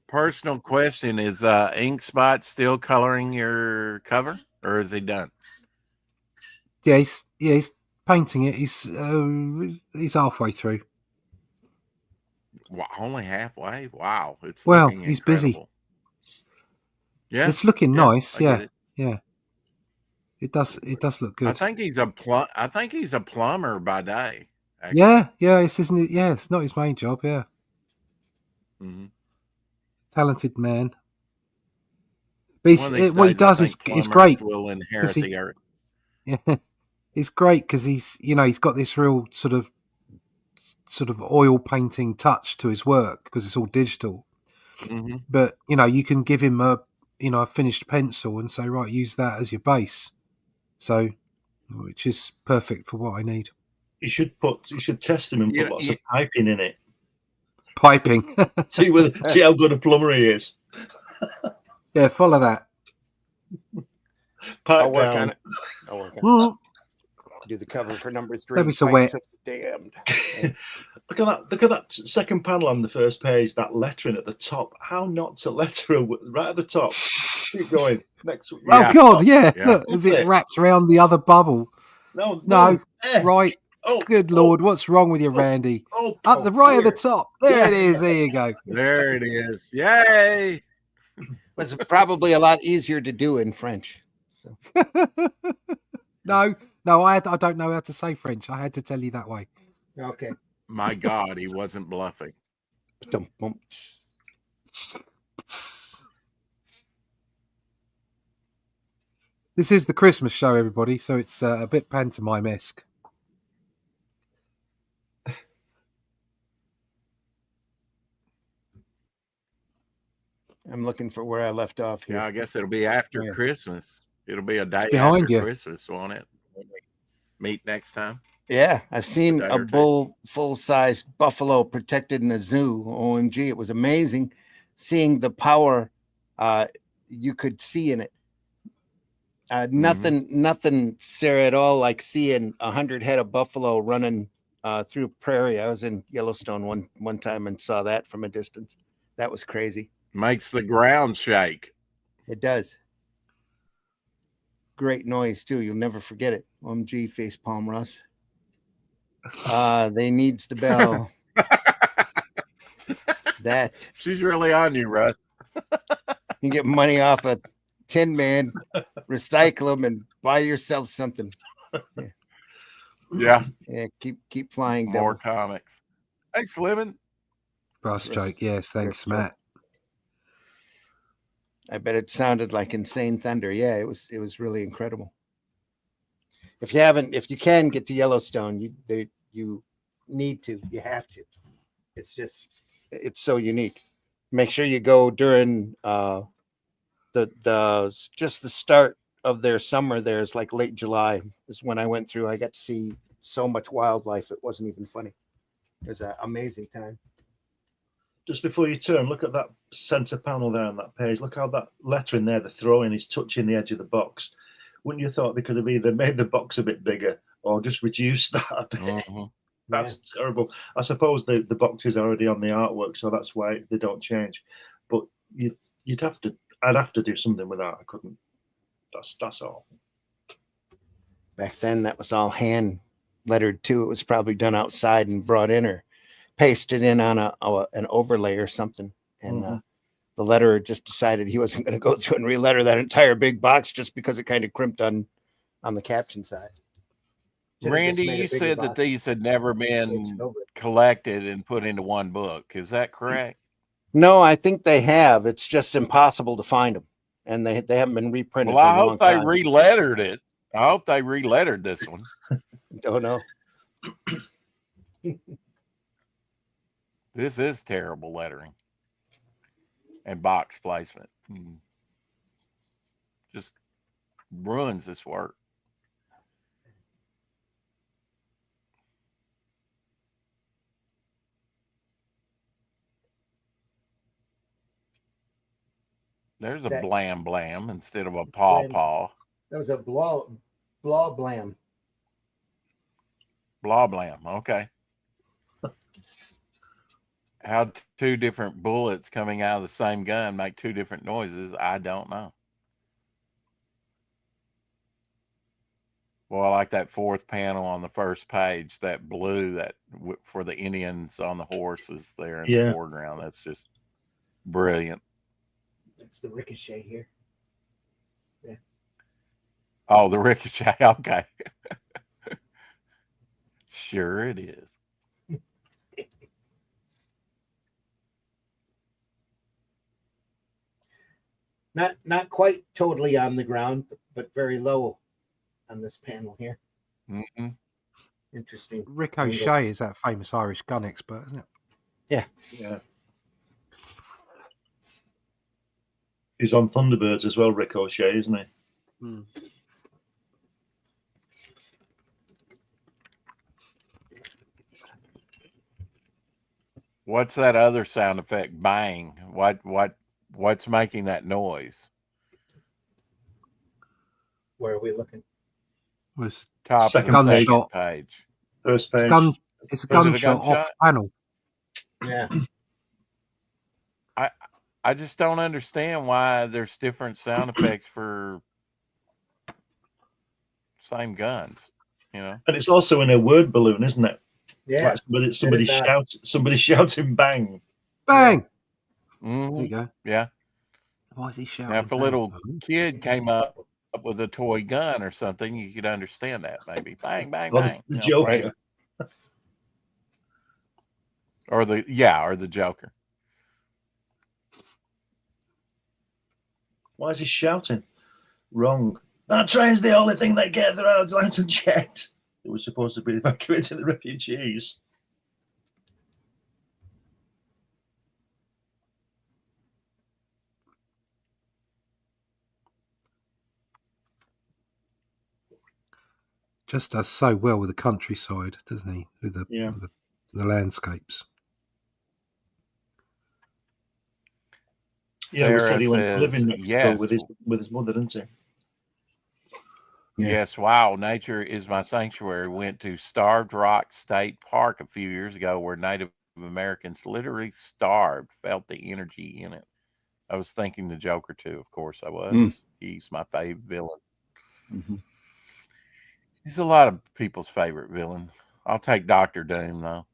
personal question: is Ink Spot still coloring your cover, or is he done? yeah, he's painting it. He's halfway through. Wow, only halfway. Wow, it's Well, looking he's busy. incredible. Yeah, It's looking yeah, nice. I Yeah, get it. yeah. It does look good. I think he's a plumber by day. Actually. Yeah. It's isn't it? Yeah, it's not his main job. Yeah, Mm-hmm. talented man. But One of these what he days, I does think is plumbers great. will inherit he- the earth. Yeah, it's great because he's got this real sort of oil painting touch to his work because it's all digital. Mm-hmm. But you can give him a finished pencil and say, right, use that as your base. So, which is perfect for what I need. You should test him and put lots of piping in it. Piping. See how good a plumber he is. Yeah, follow that. Pipe I'll work down. on it. I'll work on it. Mm. Do the cover for number 3. That'd be so Pipes wet. of the Damned. Look at that second panel on the first page. That lettering at the top. How not to letter right at the top? Keep going. Next. Oh God, yeah. Yeah. Look, as it wraps around the other bubble. No. Right. Oh, Good Lord, what's wrong with you, Randy? Up the right of the top. There it is. There you go. There it is. Yay! Was probably a lot easier to do in French. So. No, I don't know how to say French. I had to tell you that way. Okay. My God, he wasn't bluffing. This is the Christmas show, everybody, so it's a bit pantomime-esque. I'm looking for where I left off here. Yeah, I guess it'll be after Christmas. It'll be a day behind after you. Christmas, won't it? When we meet next time. Yeah, I've seen Day a or two. bull full-sized buffalo protected in a zoo. OMG, it was amazing seeing the power you could see in it. Nothing, Sarah, at all like seeing 100 head of buffalo running through prairie. I was in Yellowstone one time and saw that from a distance. That was crazy. Makes the ground shake. It does. Great noise too. You'll never forget it. OMG, facepalm, Russ. They needs the bell. That She's really on you, Russ. you get money off a Tin Man, recycle them, and buy yourself something. Yeah. Yeah, keep flying. More devil. comics. Hey, Slimming. Brass joke. Yes, thanks, Brass joke. Matt. I bet it sounded like insane thunder. Yeah, it was really incredible. If you can get to Yellowstone, you need to. You have to. It's so unique. Make sure you go during just the start of their summer. There's like late July is when I went through. I got to see so much wildlife. It wasn't even funny. It was an amazing time. Just before you turn, look at that center panel there on that page. Look how that lettering there, the throwing, is touching the edge of the box. Wouldn't you thought they could have either made the box a bit bigger or just reduced that a bit? Mm-hmm. That's terrible. I suppose the box is already on the artwork, so that's why they don't change. But you'd have to. I'd have to do something with that. I couldn't. That's all. Back then, that was all hand lettered too. It was probably done outside and brought in or pasted in on an overlay or something. And the letterer just decided he wasn't going to go through and re-letter that entire big box just because it kind of crimped on the caption side. Randy, you said that these had never been collected and put into one book. Is that correct? No, I think they have. It's just impossible to find them, and they haven't been reprinted. Well, I hope they re-lettered it. I hope they re-lettered this one. Don't know. This is terrible lettering and box placement. Just ruins this work. There's a blam blam instead of a paw paw. That was a blah blam. Blah blam. Okay. How two different bullets coming out of the same gun make two different noises, I don't know. Well, I like that fourth panel on the first page, that blue that for the Indians on the horses there in the foreground. That's just brilliant. That's the ricochet here. Yeah. Oh, the ricochet. Okay. Sure it is. Not quite totally on the ground, but very low on this panel here. Mm-hmm. Interesting. Rick O'Shea is that famous Irish gun expert, isn't it? Yeah. Yeah. He's on Thunderbirds as well, Rick O'Shea, isn't he? Mm. What's that other sound effect? Bang. What's making that noise? Where are we looking? Was top second of the gunshot page. First page. It's a gunshot off panel. Yeah. I just don't understand why there's different sound effects for same guns, you know. And it's also in a word balloon, isn't it? Yeah. Like somebody shouting bang. Bang. Mm-hmm. There you go. Yeah. Why is he shouting? Now, if a little kid came up with a toy gun or something, you could understand that maybe. Bang, bang, bang. The Joker. Or the Joker. Why is he shouting? Wrong. That train's the only thing they get. They're out of checked. It was supposed to be evacuating the refugees. Just does so well with the countryside, doesn't he? With the landscapes. Yeah, we said he went to living next door with his mother, didn't he? Yeah. Yes, wow. Nature is my sanctuary. Went to Starved Rock State Park a few years ago where Native Americans literally starved, felt the energy in it. I was thinking the Joker too, of course I was. He's my favorite villain. Mm-hmm. He's a lot of people's favorite villain. I'll take Dr. Doom though.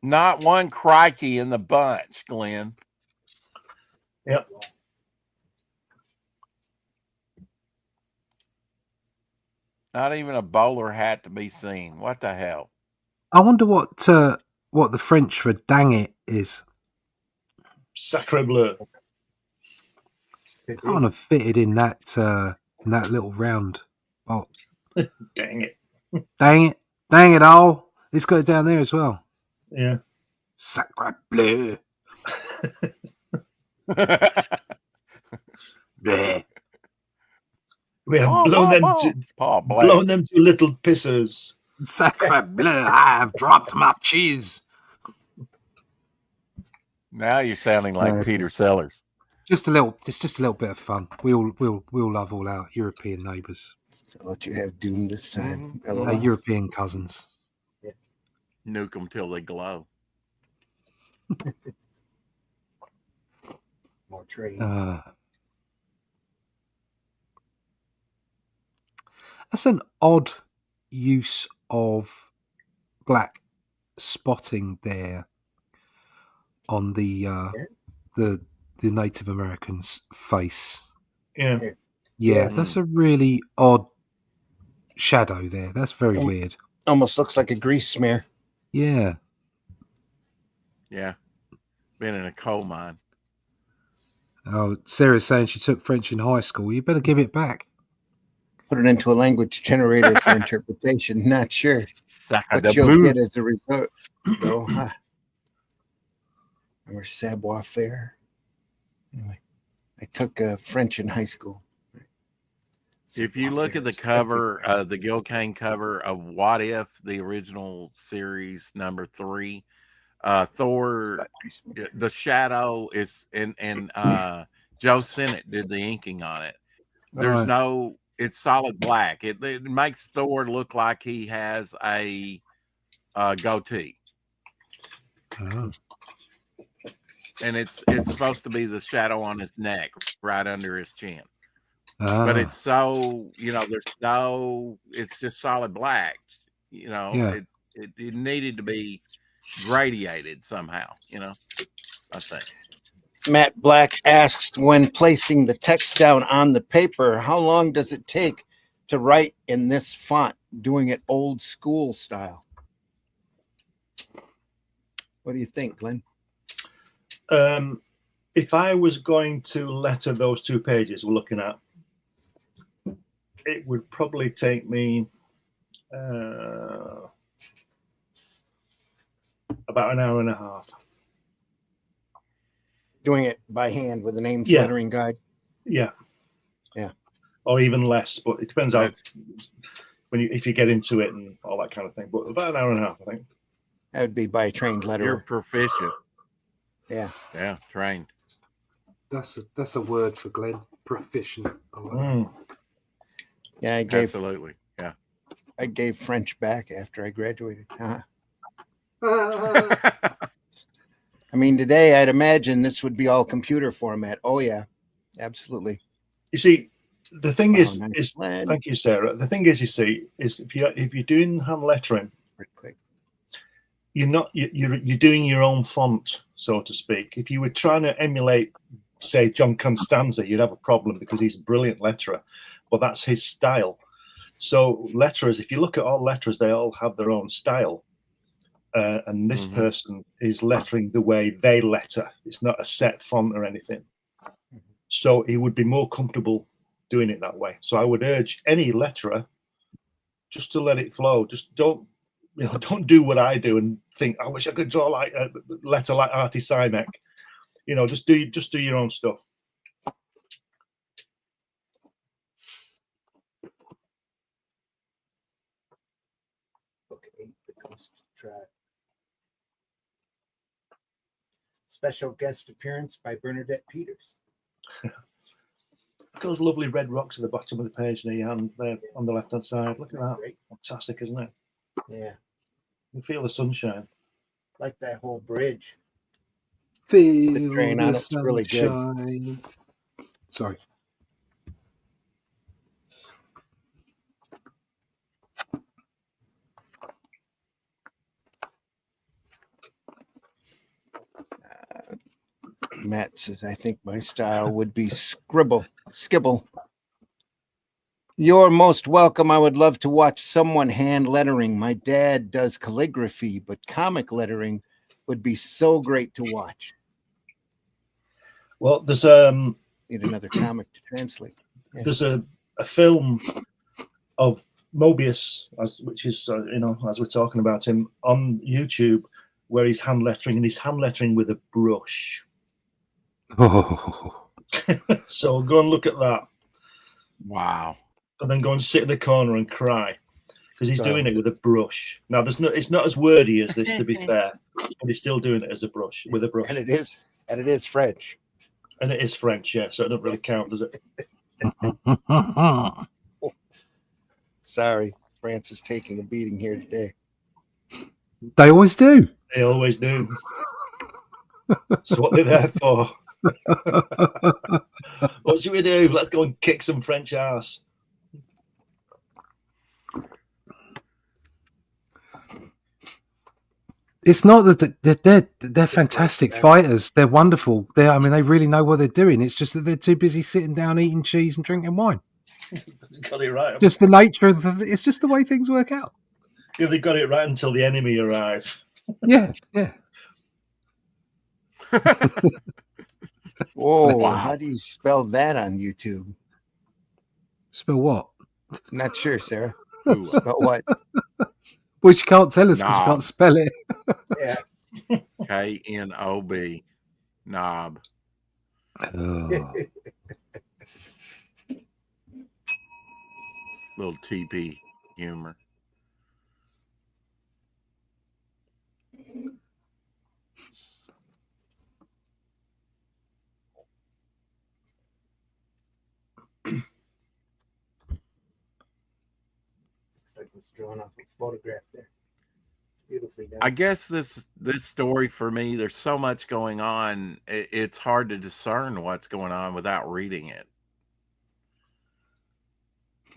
Not one crikey in the bunch, Glenn. Yep. Not even a bowler hat to be seen. What the hell? I wonder what the French for "dang it" is. Sacre bleu. Could be. Kind of fitted in that little round. Oh, Dang it. dang it all! It's got it down there as well. Yeah. Sacre bleu. Bleh. We have Paw, blown paw, them paw. to Paw black. blown them to little pissers. Sacre bleu! I have dropped my cheese. Now you're sounding like Nice. Peter Sellers. It's just a little bit of fun. We all love all our European neighbours, I'll let you have Doom this time. LOL. our European cousins. Nuke them till they glow. More trade. That's an odd use of black spotting there on the Native American's face. Yeah. Yeah, that's a really odd shadow there. That's very weird. Almost looks like a grease smear. Yeah. Yeah. Been in a coal mine. Oh, Sarah's saying she took French in high school. You better give it back. Put it into a language generator for interpretation. Not sure Sacre what de you'll bleu. get as a result, though. Huh? Remember savoir faire? Anyway, I took French in high school. If you look at the cover, the Gil Kane cover of What If, the original series number 3, Thor, the shadow is, and Joe Sennett did the inking on it. There's Right. it's solid black. It makes Thor look like he has a goatee. Oh. And it's supposed to be the shadow on his neck, right under his chin. But Ah. it's so, it's just solid black. Yeah. It needed to be gradiated somehow, I think. Matt Black asks, when placing the text down on the paper, how long does it take to write in this font, doing it old school style? What do you think, Glenn? If I was going to letter those 2 pages we're looking at, it would probably take me about an hour and a half. Doing it by hand with an Ames Yeah. lettering guide? Yeah. Yeah. Or even less, but it depends how That's- if you get into it and all that kind of thing. But about an hour and a half, I think. That would be by a trained You're letterer. proficient. Yeah. Yeah, trained. That's a word for Glenn. Proficient. Yeah, I gave Absolutely. Yeah. I gave French back after I graduated. I mean, today I'd imagine this would be all computer format. Oh yeah, absolutely. You see, the thing Wow, is nice blend. thank you, Sarah. The thing is, you see, is if you're doing hand lettering, Pretty quick. you're doing your own font, so to speak. If you were trying to emulate, say, John Constanza, you'd have a problem because he's a brilliant letterer, but that's his style. So letterers, if you look at all letterers, they all have their own style. And this person is lettering the way they letter. It's not a set font or anything. So he would be more comfortable doing it that way. So I would urge any letterer just to let it flow. Just don't do what I do and think, I wish I could draw like a letter like Artie Simek. Just do your own stuff. Okay, the Ghost Track. Special guest appearance by Bernadette Peters. Those lovely red rocks at the bottom of the page there on the left-hand side. Look at that. Great. Fantastic, isn't it? Yeah, You feel the sunshine. like that whole bridge. Feel The train on the it's really good. sunshine. Sorry. Matt says, I think my style would be skibble. You're most welcome. I would love to watch someone hand lettering. My dad does calligraphy, but comic lettering would be so great to watch. Well, there's Need another comic to translate. Yeah. there's a film of Moebius, which is as we're talking about him on YouTube, where he's hand lettering, and he's hand lettering with a brush. Oh, So go and look at that, Wow. and then go and sit in a corner and cry because he's doing it with a brush. Now, it's not as wordy as this, to be fair, but he's still doing it as a brush with a brush. And it is French. And it is French, yeah, so it doesn't really count, does it? Sorry, France is taking a beating here today. they always do. They always do. That's what they're there for. What should we do? Let's go and kick some French ass. It's not that they're fantastic fighters. They're wonderful. They really know what they're doing. It's just that they're too busy sitting down, eating cheese and drinking wine. Got it right. Just the nature of it's just the way things work out. Yeah, they got it right until the enemy arrive. Yeah, yeah. Whoa, Wow. how do you spell that on YouTube? Spell what? Not sure, Sarah. Ooh, Spell what? Well, you can't tell us because you Knob. can't spell it. Yeah. Knob. Knob. Oh. Little TP humor. Looks like it's drawn off a photograph there. Beautifully done. I guess this story for me, there's so much going on. It's hard to discern what's going on without reading it.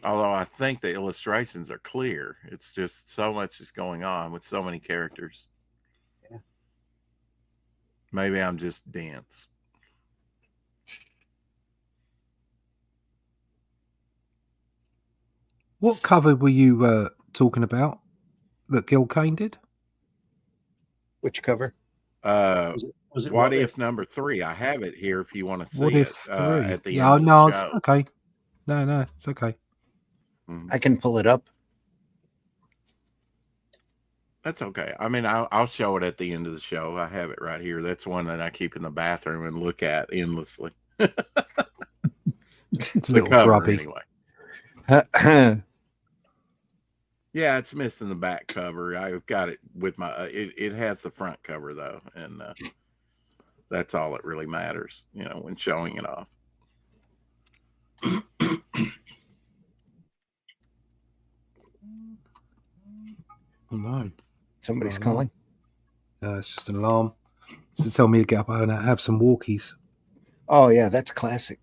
Although I think the illustrations are clear. It's just so much is going on with so many characters. Yeah. Maybe I'm just dense. What cover were you talking about that Gil Kane did? Which cover? Was it What if number 3? I have it here if you want to see What it if 3? at the Yeah, end of no, the it's show. okay. No, it's okay. Mhm. I can pull it up. That's okay. I mean, I'll show it at the end of the show. I have it right here. That's one that I keep in the bathroom and look at endlessly. It's a The little cover, grubby. anyway. Yeah, it's missing the back cover. I've got it with my. It has the front cover though, and that's all that really matters, when showing it off. Oh, no. Somebody's Oh, no. calling. It's just an alarm. To tell me to get up and have some walkies. Oh yeah, that's classic.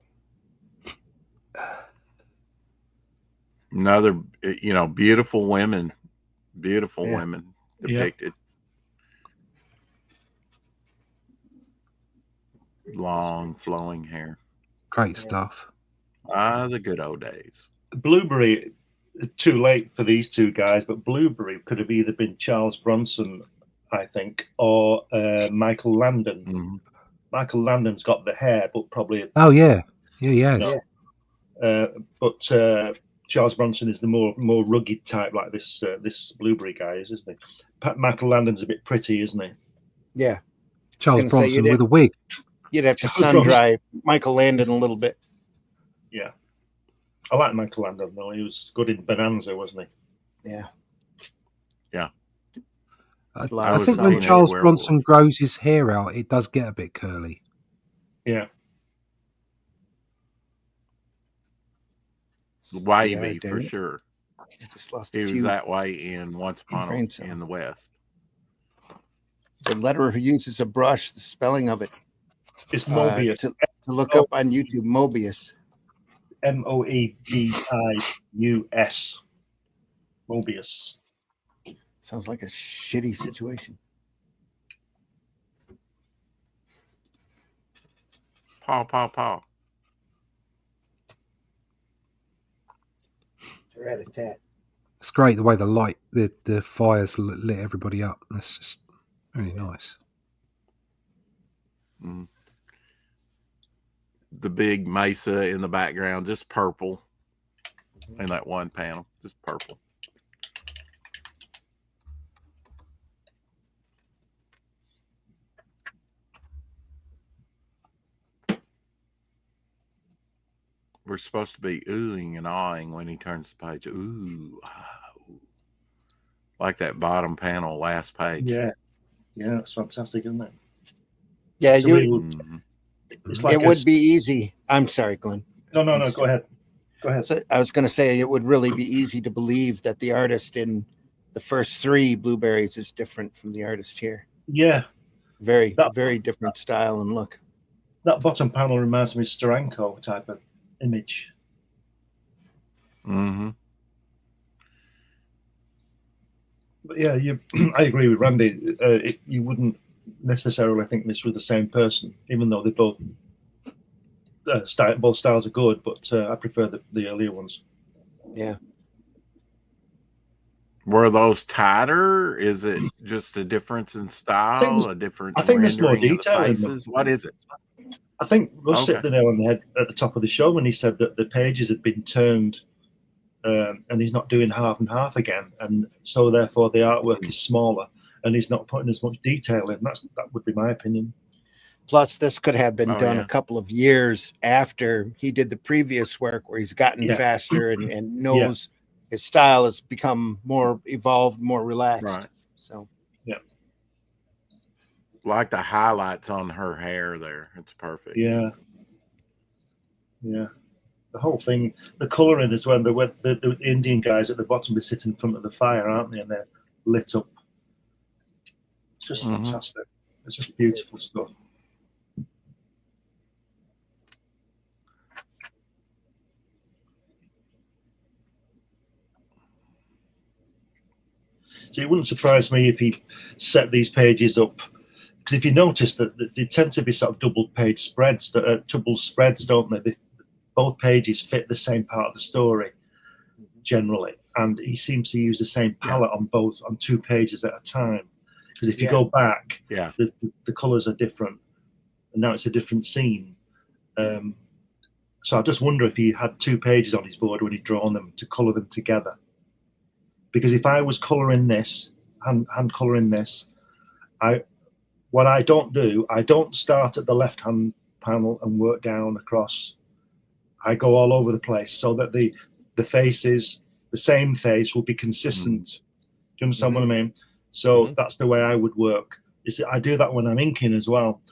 Another, beautiful women, Yeah. women depicted. Long flowing hair. Great stuff. The good old days. Blueberry? Too late for these two guys, but Blueberry could have either been Charles Bronson, I think, or Michael Landon. Mm-hmm. Michael Landon's got the hair, but probably. Oh yeah, yeah, he has. But Charles Bronson is the more rugged type, like this Blueberry guy is, isn't he? Michael Landon's a bit pretty, isn't he? Yeah. Charles gonna say, Bronson with a wig. You'd have to Charles sun Bronson. dry Michael Landon a little bit. Yeah. I like Michael Landon, though. He was good in Bonanza, wasn't he? Yeah. I was think a when teenage Charles werewolf. Bronson grows his hair out, it does get a bit curly. Yeah. Wavy damn for it. sure. I just lost He a was few. that way in Once Upon brain a cells. in the West. The letterer who uses a brush, the spelling of it. It's Moebius. To look up on YouTube, Moebius. Moebius. Moebius. Sounds like a shitty situation. Paw. Rat-a-tat. It's great the way the light, the fires lit everybody up. That's just really nice. Mm. The big mesa in the background, just purple. In that one panel, just purple. We're supposed to be oohing and awing when he turns the page. Ooh, ooh. Like that bottom panel, last page. Yeah, yeah, that's fantastic, isn't it? Yeah, So it's like it would be easy. I'm sorry, Glenn. No, go ahead. Go ahead. So I was going to say it would really be easy to believe that the artist in the first 3 blueberries is different from the artist here. Yeah, Very different style and look. That bottom panel reminds me of Steranko type of image. Mm-hmm. But yeah, I agree with Randy. You wouldn't necessarily think this was the same person, even though they both styles are good. But I prefer the earlier ones. Yeah. Were those tighter? Is it just a difference in style? A different I think there's more rendering of detail the in them. faces? What is it? I think Russ hit the nail on the head at the top of the show when he said that the pages had been turned, and he's not doing half and half again, and so therefore the artwork is smaller, and he's not putting as much detail in. That would be my opinion. Plus, this could have been done a couple of years after he did the previous work, where he's gotten faster and knows his style has become more evolved, more relaxed. Right. So, yeah. Like the highlights on her hair there. It's perfect. Yeah. Yeah. The whole thing, the colouring as well, the Indian guys at the bottom are sitting in front of the fire, aren't they? And they're lit up. It's just fantastic. It's just beautiful stuff. So it wouldn't surprise me if he set these pages up, because if you notice that they tend to be sort of double page spreads, double spreads, don't they? Both pages fit the same part of the story generally, and he seems to use the same palette on 2 pages at a time. Because if you go back, the colours are different, and now it's a different scene. So I just wonder if he had 2 pages on his board when he'd drawn them to colour them together. Because if I was colouring this, hand colouring this, what I don't do, I don't start at the left-hand panel and work down across. I go all over the place so that the faces, the same face will be consistent. Do you understand what I mean? So that's the way I would work. I do that when I'm inking as well.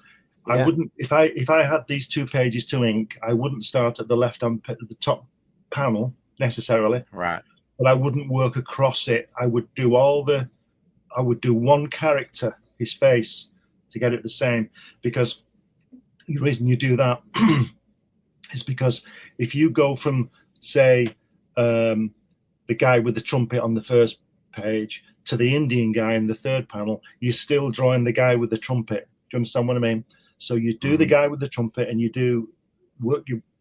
Yeah. I wouldn't, if I had these 2 pages to ink, I wouldn't start at the the top panel necessarily. Right. But I wouldn't work across it. I would do one character, his face, to get it the same. Because the reason you do that is because if you go from, say, the guy with the trumpet on the first page to the Indian guy in the 3rd panel, you're still drawing the guy with the trumpet. Do you understand what I mean? So you do the guy with the trumpet, and you do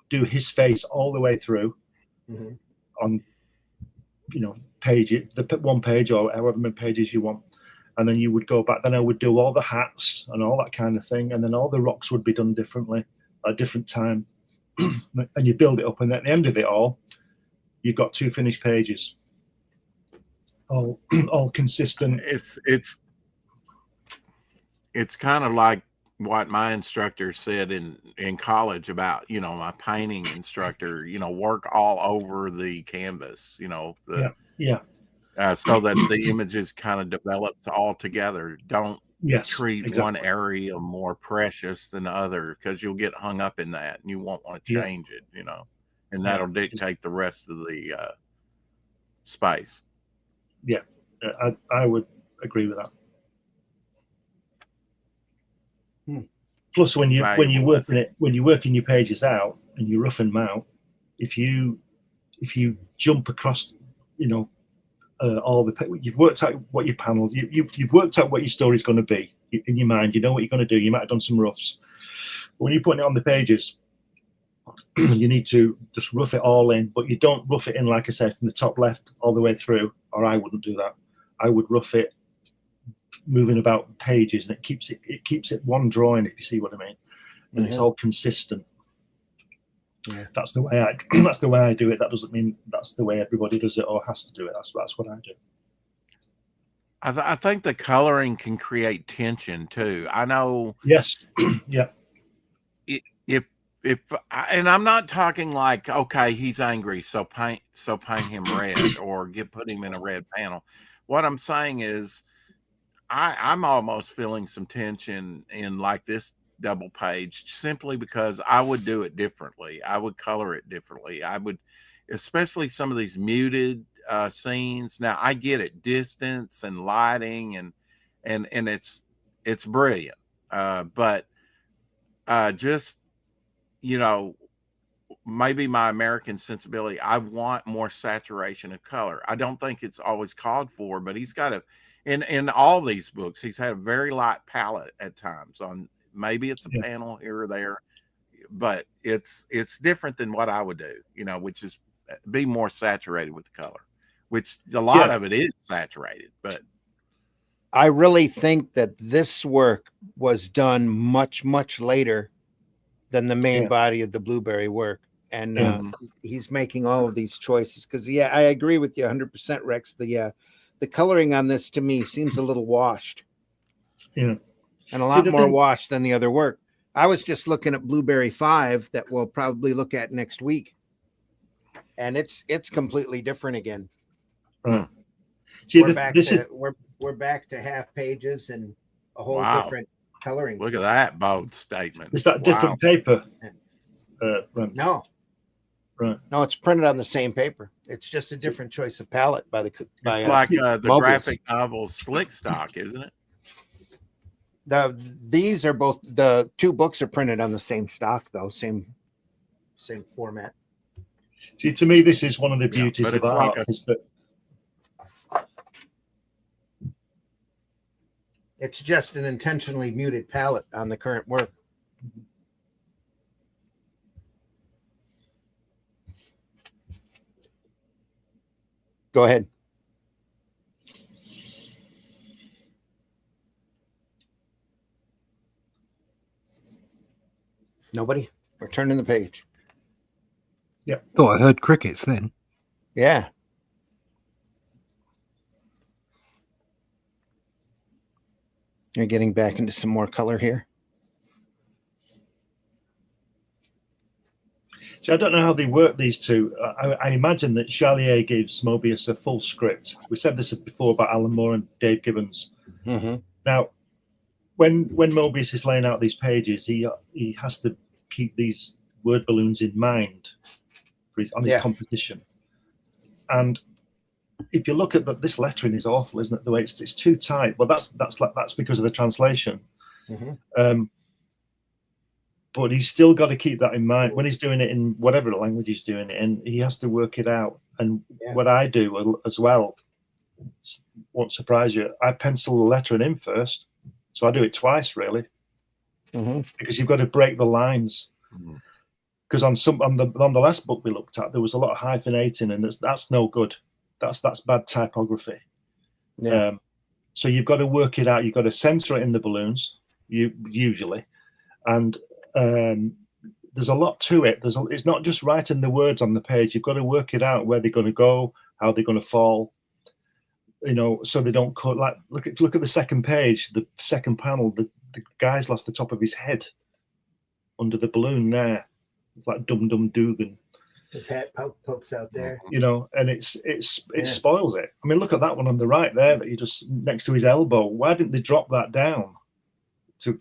his face all the way through on, page it, the 1 page or however many pages you want, and then you would go back. Then I would do all the hats and all that kind of thing, and then all the rocks would be done differently at a different time, and you build it up, and at the end of it all, you've got 2 finished pages, all consistent. It's kind of like what my instructor said in college about, my painting instructor, work all over the canvas, so that the images kind of develops all together. Don't treat one area more precious than the other, because you'll get hung up in that and you won't want to change it, and that'll dictate the rest of the space. Yeah, I would agree with that. Plus, when you're working your pages out and you roughen them out, if you jump across, all the you've worked out what your panels, you've worked out what your story's going to be in your mind. You know what you're going to do. You might have done some roughs, but when you're putting it on the pages, you need to just rough it all in, but you don't rough it in, like I said, from the top left all the way through, or I wouldn't do that. I would rough it moving about pages, and it keeps it one drawing, if you see what I mean, and it's all consistent. Yeah. That's the way that's the way I do it. That doesn't mean that's the way everybody does it or has to do it. That's what I do. I think the coloring can create tension too. I know. Yes. Yeah. If and I'm not talking like, okay, he's angry, so paint him red or put him in a red panel. What I'm saying is, I'm almost feeling some tension in like this double page, simply because I would do it differently. I would color it differently. I would, especially some of these muted scenes. Now I get it, distance and lighting and it's brilliant. But just, you know, maybe my American sensibility, I want more saturation of color. I don't think it's always called for, but he's got in all these books, he's had a very light palette at times. On maybe it's a panel here or there, but it's different than what I would do, you know, which is be more saturated with the color, which a lot of it is saturated. But I really think that this work was done much, much later than the main body of the Blueberry work. And he's making all of these choices because, I agree with you 100%, Rex. The coloring on this to me seems a little washed. Yeah. And a lot more washed than the other work. I was just looking at Blueberry 5 that we'll probably look at next week. And it's completely different again. Right. See, we're back to half pages and a whole different coloring. Look at that bold statement. Is that different paper? No. Right. No, it's printed on the same paper. It's just a different choice of palette by it's like the Moebius. graphic novel Slick Stock, isn't it? These are both, the two books are printed on the same stock though, same format. See, to me, this is one of the beauties of art, is that it's just an intentionally muted palette on the current work. Go ahead. Nobody? We're turning the page. Yeah. Thought I heard crickets then. Yeah. You're getting back into some more color here. See, I don't know how they work, these two. I imagine that Charlier gives Moebius a full script. We said this before about Alan Moore and Dave Gibbons. Mm-hmm. Now, when Moebius is laying out these pages, he has to keep these word balloons in mind on his composition. And if you look at this lettering is awful, isn't it? The way it's too tight. Well, that's because of the translation. Mm-hmm. But he's still got to keep that in mind when he's doing it in whatever language he's doing it in. He has to work it out. And what I do as well, won't surprise you, I pencil the lettering in first. So I do it twice, really, because you've got to break the lines. Because on the last book we looked at, there was a lot of hyphenating, and that's no good. That's bad typography. Yeah. So you've got to work it out. You've got to censor it in the balloons, usually, and there's a lot to it. It's not just writing the words on the page. You've got to work it out where they're going to go, how they're going to fall, you know, so they don't cut. Like look at the second page, the second panel. The guy's lost the top of his head under the balloon there. It's like Dum Dum Dugan. His hat pokes out there, you know, and it spoils it. I mean, look at that one on the right there that you just next to his elbow. Why didn't they drop that down?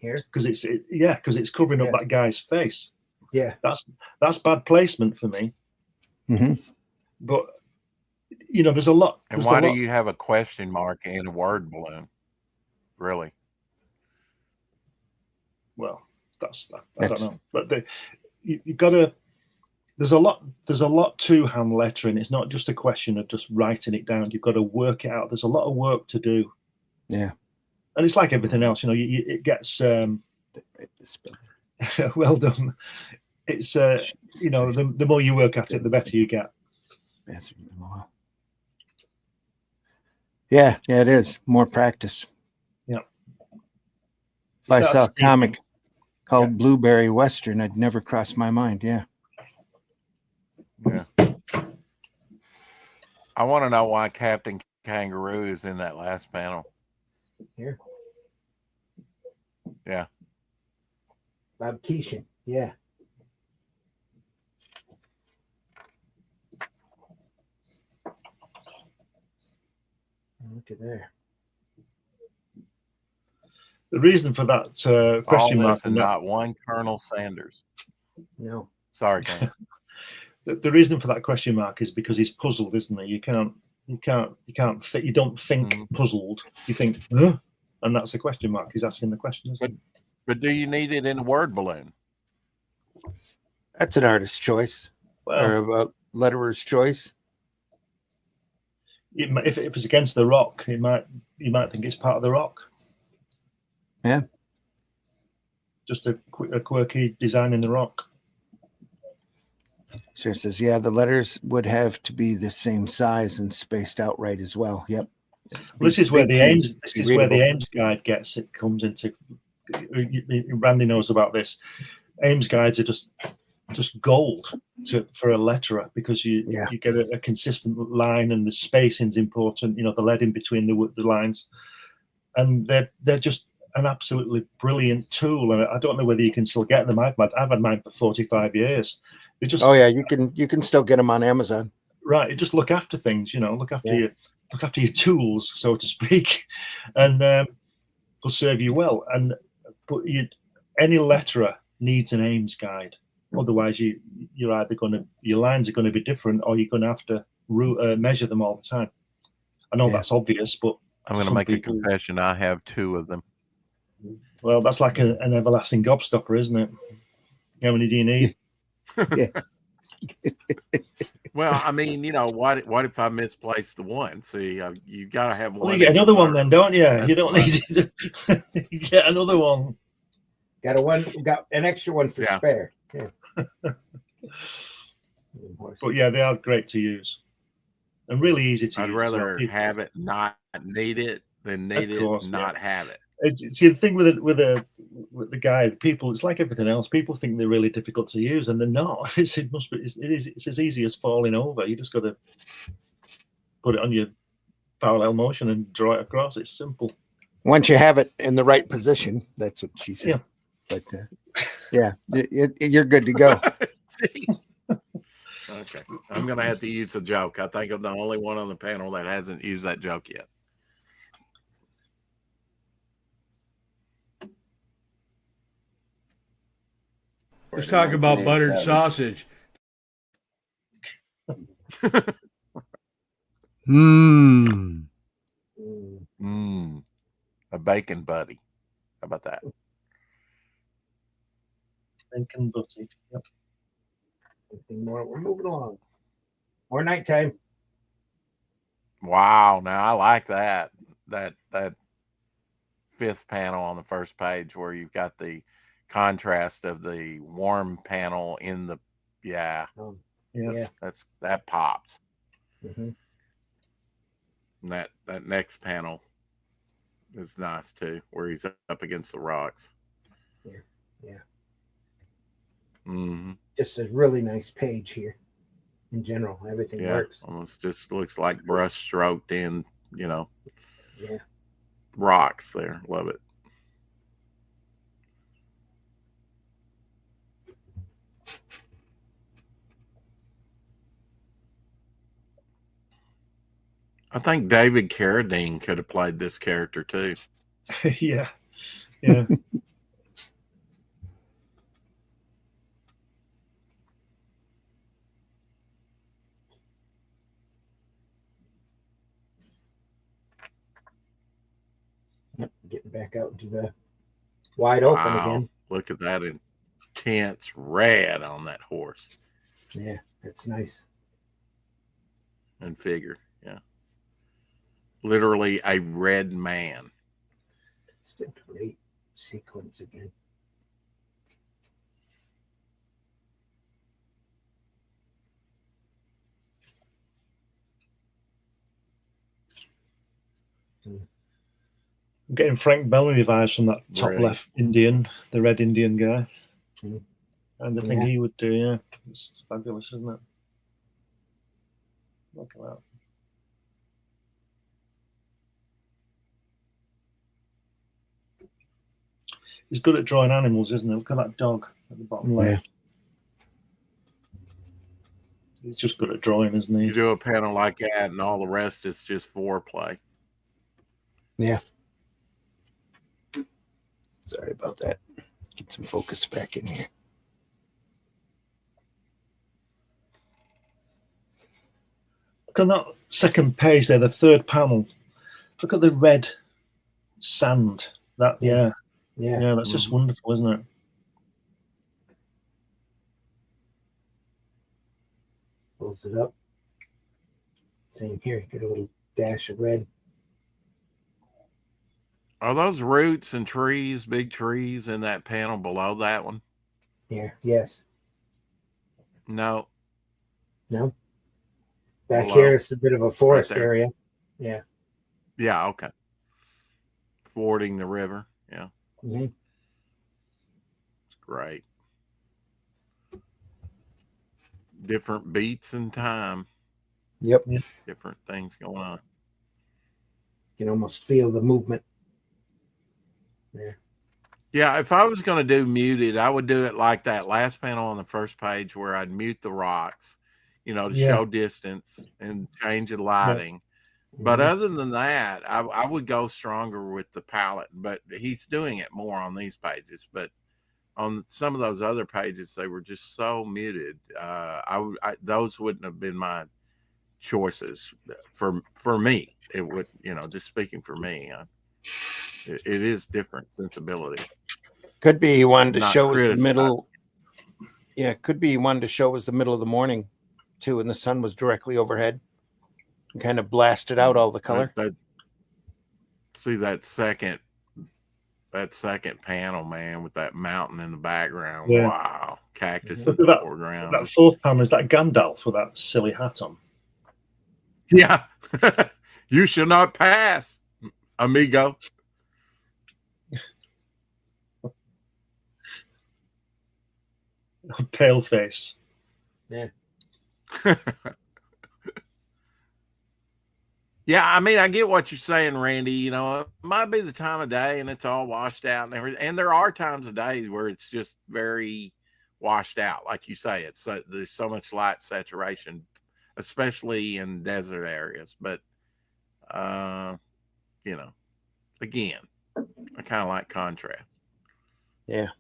Here, because it's covering up that guy's face. Yeah, that's bad placement for me. But you know, there's a lot. And why do you have a question mark and a word balloon? Really? Well, I don't know. But you've got to. There's a lot to hand lettering. It's not just a question of just writing it down. You've got to work it out. There's a lot of work to do. Yeah. And it's like everything else, you know. It gets well done. it's you know, the more you work at it, the better you get. Yeah, it is more practice. Yeah. If I Start saw a seeing- comic called Blueberry Western, it'd never cross my mind. Yeah. Yeah. I want to know why Captain Kangaroo is in that last panel. Here. Yeah. Bob Keeshan. Yeah. Look at there. The reason for that question All mark this and not one Colonel Sanders. No. Sorry, Ken. the reason for that question mark is because he's puzzled, isn't he? You don't think puzzled. You think, huh? And that's a question mark. He's asking the question, isn't he? But do you need it in a word balloon? That's an artist's choice. Well, Or a letterer's choice. if it was against the rock, you might think it's part of the rock. Yeah. Just a quirky design in the rock. Sure says, yeah, the letters would have to be the same size and spaced out right as well. Yep. This is where the Ames. This is where the readable. Ames guide gets. It comes into. Randy knows about this. Ames guides are just gold for a letterer, because you get a consistent line, and the spacing is important. You know, the lead in between the lines, and they're just an absolutely brilliant tool. And I don't know whether you can still get them. I've had mine for 45 years. They just, oh yeah, you can still get them on Amazon. Right, you just look after things. You know, look after your tools, so to speak, and they'll serve you well. But any letterer needs an Ames guide. Otherwise, your lines are going to be different, or you're going to have to measure them all the time. I know that's obvious, but I'm going to make a confession. I have 2 of them. Well, that's like an everlasting gobstopper, isn't it? How many do you need? Yeah. Well, I mean, you know, what if I misplace the one? See, you got to have one. Well, you get another one then, don't you? That's you don't need to you get another one. Got an extra one for spare. Yeah. But yeah, they are great to use and really easy to use. I'd rather have it not need it than need it not have it. See, the thing with the guide, people, it's like everything else. People think they're really difficult to use, and they're not. It's as easy as falling over. You just got to put it on your parallel motion and draw it across. It's simple. Once you have it in the right position, that's what she said. Yeah. But you're good to go. Okay, I'm gonna have to use a joke. I think I'm the only one on the panel that hasn't used that joke yet. Let's talk about buttered sausage. A bacon buddy. How about that? Bacon butty. Yep. Anything more? We're moving along. More nighttime. Wow. Now I like that 5th panel on the first page where you've got the contrast of the warm panel in the that popped. Mm-hmm. And that next panel is nice too, where he's up against the rocks. Yeah. Mm-hmm. Just a really nice page here. In general, everything works. Almost just looks like brush stroked in, Yeah. Rocks there. Love it. I think David Carradine could have played this character too. Yeah. Yep, getting back out into the wide open again. Look at that intense red on that horse. Yeah, that's nice. And figure, yeah. Literally a red man. It's a great sequence again. I'm getting Frank Bellamy vibes from that top Right. left Indian, the red Indian guy. Mm. And the thing Yeah. he would do, yeah. It's fabulous, isn't it? Look at that. He's good at drawing animals, isn't he? Look at that dog at the bottom Yeah. left. He's just good at drawing, isn't he? You do a panel like that, and all the rest is just foreplay. Yeah. Sorry about that. Get some focus back in here. Look at that second page there, the third panel. Look at the red sand. That Yeah. yeah, that's just wonderful, isn't it? Pulls it up. Same here. Get a little dash of red. Are those roots and trees, big trees in that panel below that one? Here. Yes. No. No. Back Below. here is a bit of a forest there. area. Yeah. Yeah, okay. Fording the river. Yeah. Mm-hmm. It's great. Different beats in time. Yep. Different things going on. You can almost feel the movement there. Yeah, if I was going to do muted, I would do it like that last panel on the first page where I'd mute the rocks, to show distance and change the lighting. But other than that, I would go stronger with the palette. But he's doing it more on these pages. But on some of those other pages, they were just so muted. Those wouldn't have been my choices for me. It would, just speaking for me, it is different sensibility. Could be he wanted to Not show us the criticize. middle. Yeah, could be he wanted to show us the middle of the morning too, and the sun was directly overhead and kind of blasted out all the color. See that second panel, man, with that mountain in the background. Yeah. Wow. Cactus Look in at the foreground. That fourth panel is that Gandalf with that silly hat on. Yeah. You shall not pass, amigo. Pale face. Yeah. Yeah, I mean, I get what you're saying, Randy. It might be the time of day and it's all washed out and everything. And there are times of days where it's just very washed out. Like you say, there's so much light saturation, especially in desert areas. But, again, I kind of like contrast. Yeah.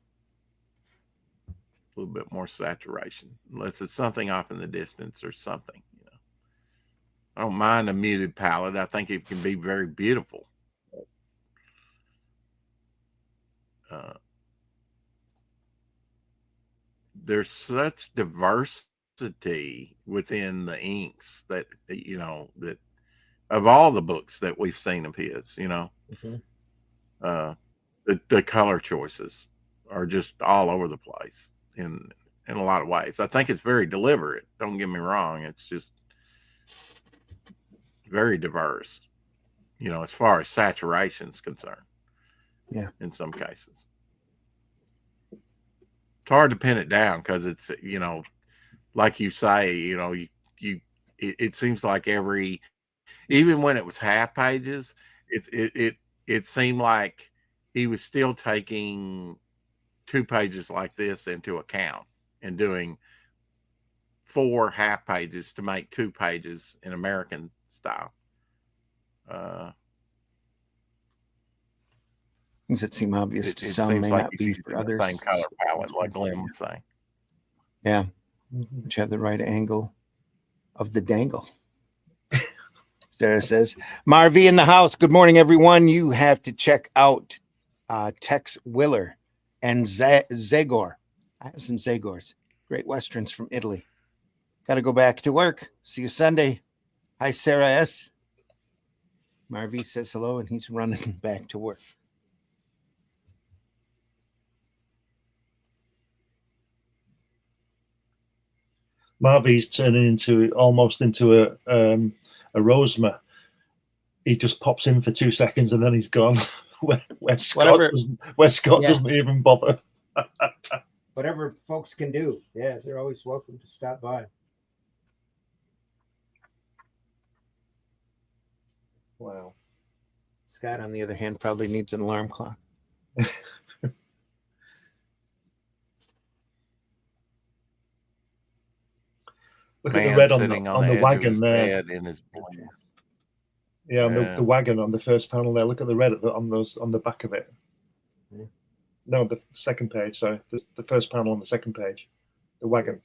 A little bit more saturation, unless it's something off in the distance or something. I don't mind a muted palette. I think it can be very beautiful. There's such diversity within the inks that of all the books that we've seen of his, the color choices are just all over the place in a lot of ways. I think it's very deliberate. Don't get me wrong. It's just very diverse, as far as saturation is concerned. Yeah. In some cases. It's hard to pin it down because it's, like you say, it seems like even when it was half pages, it seemed like he was still taking 2 pages like this into account and doing 4 half pages to make 2 pages in American style. Things that seem obvious It to some seems may like not he's be using for the others. same color palette, like Glenn was saying. Yeah. Which have the right angle of the dangle. Sarah says, Marvy in the house. Good morning, everyone. You have to check out Tex Willer and Zagor. I have some Zagors. Great Westerns from Italy. Got to go back to work. See you Sunday. Hi, Sarah S. Marvy says hello, and he's running back to work. Marvy's turning almost into a Rosmer. he just pops in for 2 seconds and then he's gone. where Scott Whatever. yeah. doesn't even bother. Whatever folks can do. Yeah, they're always welcome to stop by. Wow. Scott, on the other hand, probably needs an alarm clock. Look Man at the red sitting on the edge of wagon his there. bed in his blanket. Yeah, on Yeah. the wagon on the first panel there. Look at the red on the back of it. Yeah. No, the second page. Sorry, the first panel on the second page. The wagon.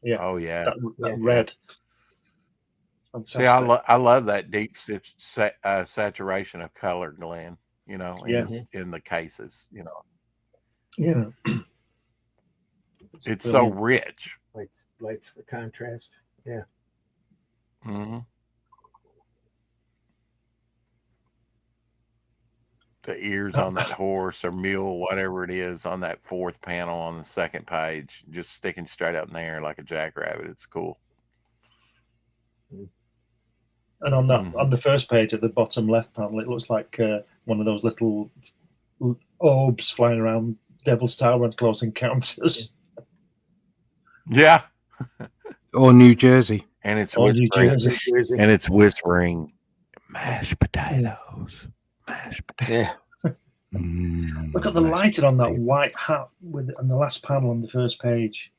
Yeah. Oh yeah. That red. Fantastic. See, I love that deep saturation of color, Glenn. You know, in the cases. You know, Yeah. it's so rich. Lights for contrast. Yeah. Mm-hmm. The ears on that horse or mule, whatever it is, on that fourth panel on the second page, just sticking straight up in there like a jackrabbit. It's cool. And on that, on the first page at the bottom left panel, it looks like one of those little orbs flying around Devil's Tower and Close Encounters. Yeah. Or New Jersey. And it's Or New whispering. Jersey. And it's whispering, mashed potatoes. Mashed potatoes. Yeah. Look at the lighting on that white hat on the last panel on the first page.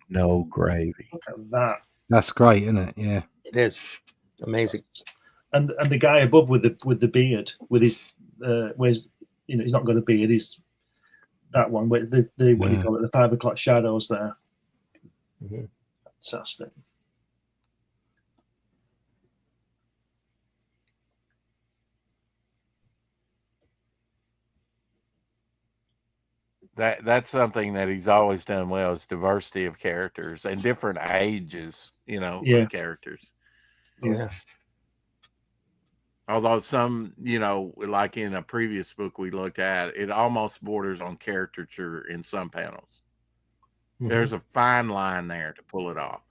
No gravy. Look at that. That's great, isn't it? Yeah. It is. Amazing. And the guy above with the beard, with his where's he's not got a beard, he's that one with the what do you call it, the 5 o'clock shadows there. Mm-hmm. Fantastic. That's something that he's always done well, is diversity of characters and different ages, of characters. Yeah. Although some, like in a previous book we looked at, it almost borders on caricature in some panels. Mm-hmm. There's a fine line there to pull it off.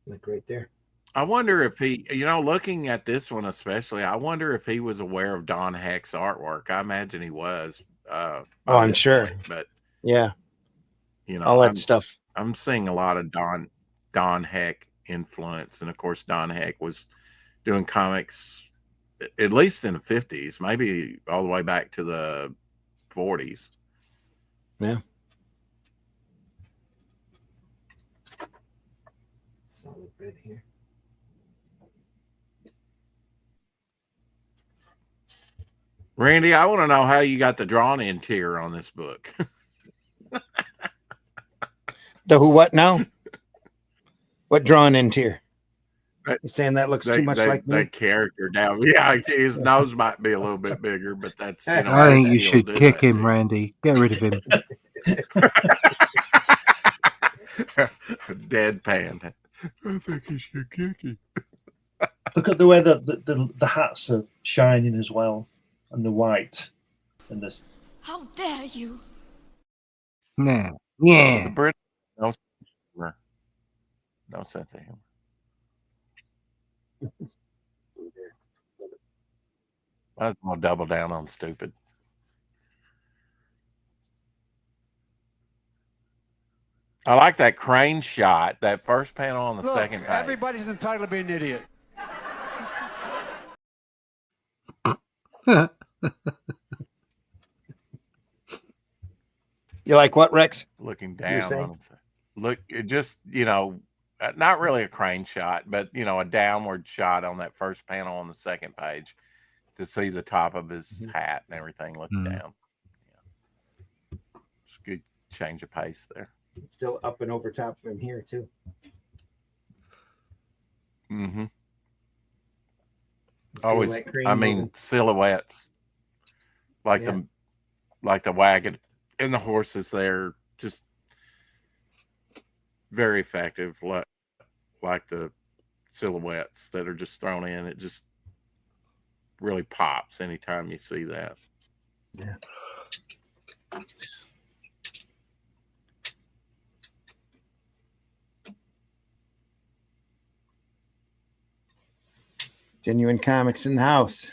Like right there. I wonder if he, looking at this one especially, I wonder if he was aware of Don Heck's artwork. I imagine he was. I'm sure. Point, but yeah, all that stuff. I'm seeing a lot of Don Heck influence, and of course, Don Heck was doing comics at least in the 50s, maybe all the way back to the 40s. Yeah. Solid bed here. Randy, I want to know how you got the drawn in tier on this book. The who what now? What drawn in tier? You saying that looks too much like me? That character down. Yeah, his nose might be a little bit bigger, but that's. I think you should kick him, Randy. Get rid of him. Deadpan. I think you should kick him. Look at the way that the hats are shining as well, and the white, and this. How dare you? Yeah. Yeah. No sense of humor. I was going to double down on stupid. I like that crane shot, that first panel on the second page. Everybody's entitled to be an idiot. You like what, Rex? Looking down on him. Look, it just, not really a crane shot, but, a downward shot on that first panel on the second page to see the top of his hat and everything looking down. Yeah. It's a good change of pace there. It's still up and over top from here, too. Mm-hmm. Always, silhouettes like the wagon and the horses there, just very effective. Like the silhouettes that are just thrown in, it just really pops anytime you see that. Yeah. Genuine Comics in the house.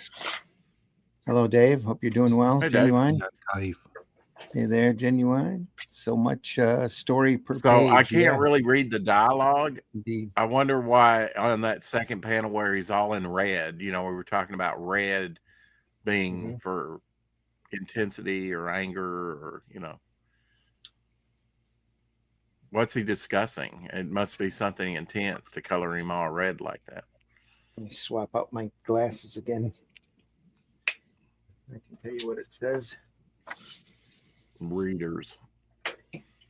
Hello, Dave. Hope you're doing well. Hey, Dave. Genuine. Dave. Hey there, Genuine. So much story per So page. I can't really read the dialogue. Indeed. I wonder why on that second panel where he's all in red, you know, we were talking about red being for intensity or anger or, you know, what's he discussing? It must be something intense to color him all red like that. Let me swap out my glasses again. I can tell you what it says. Readers.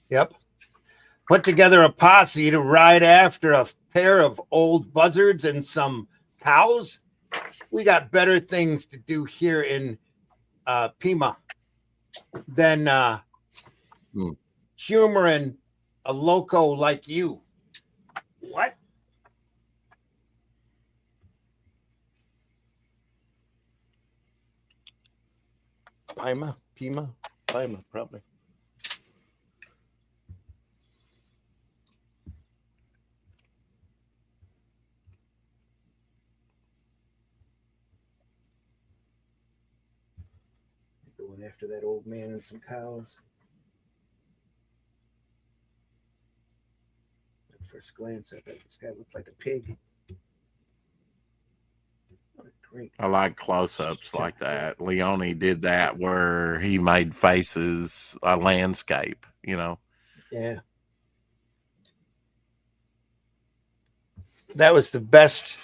Yep. Put together a posse to ride after a pair of old buzzards and some cows. We got better things to do here in Pima than humoring a loco like you. What? Pima, probably. Going after that old man and some cows. At first glance, I thought this guy looked like a pig. Great. I like close-ups like that. Leone did that where he made faces, a landscape, you know. Yeah. That was the best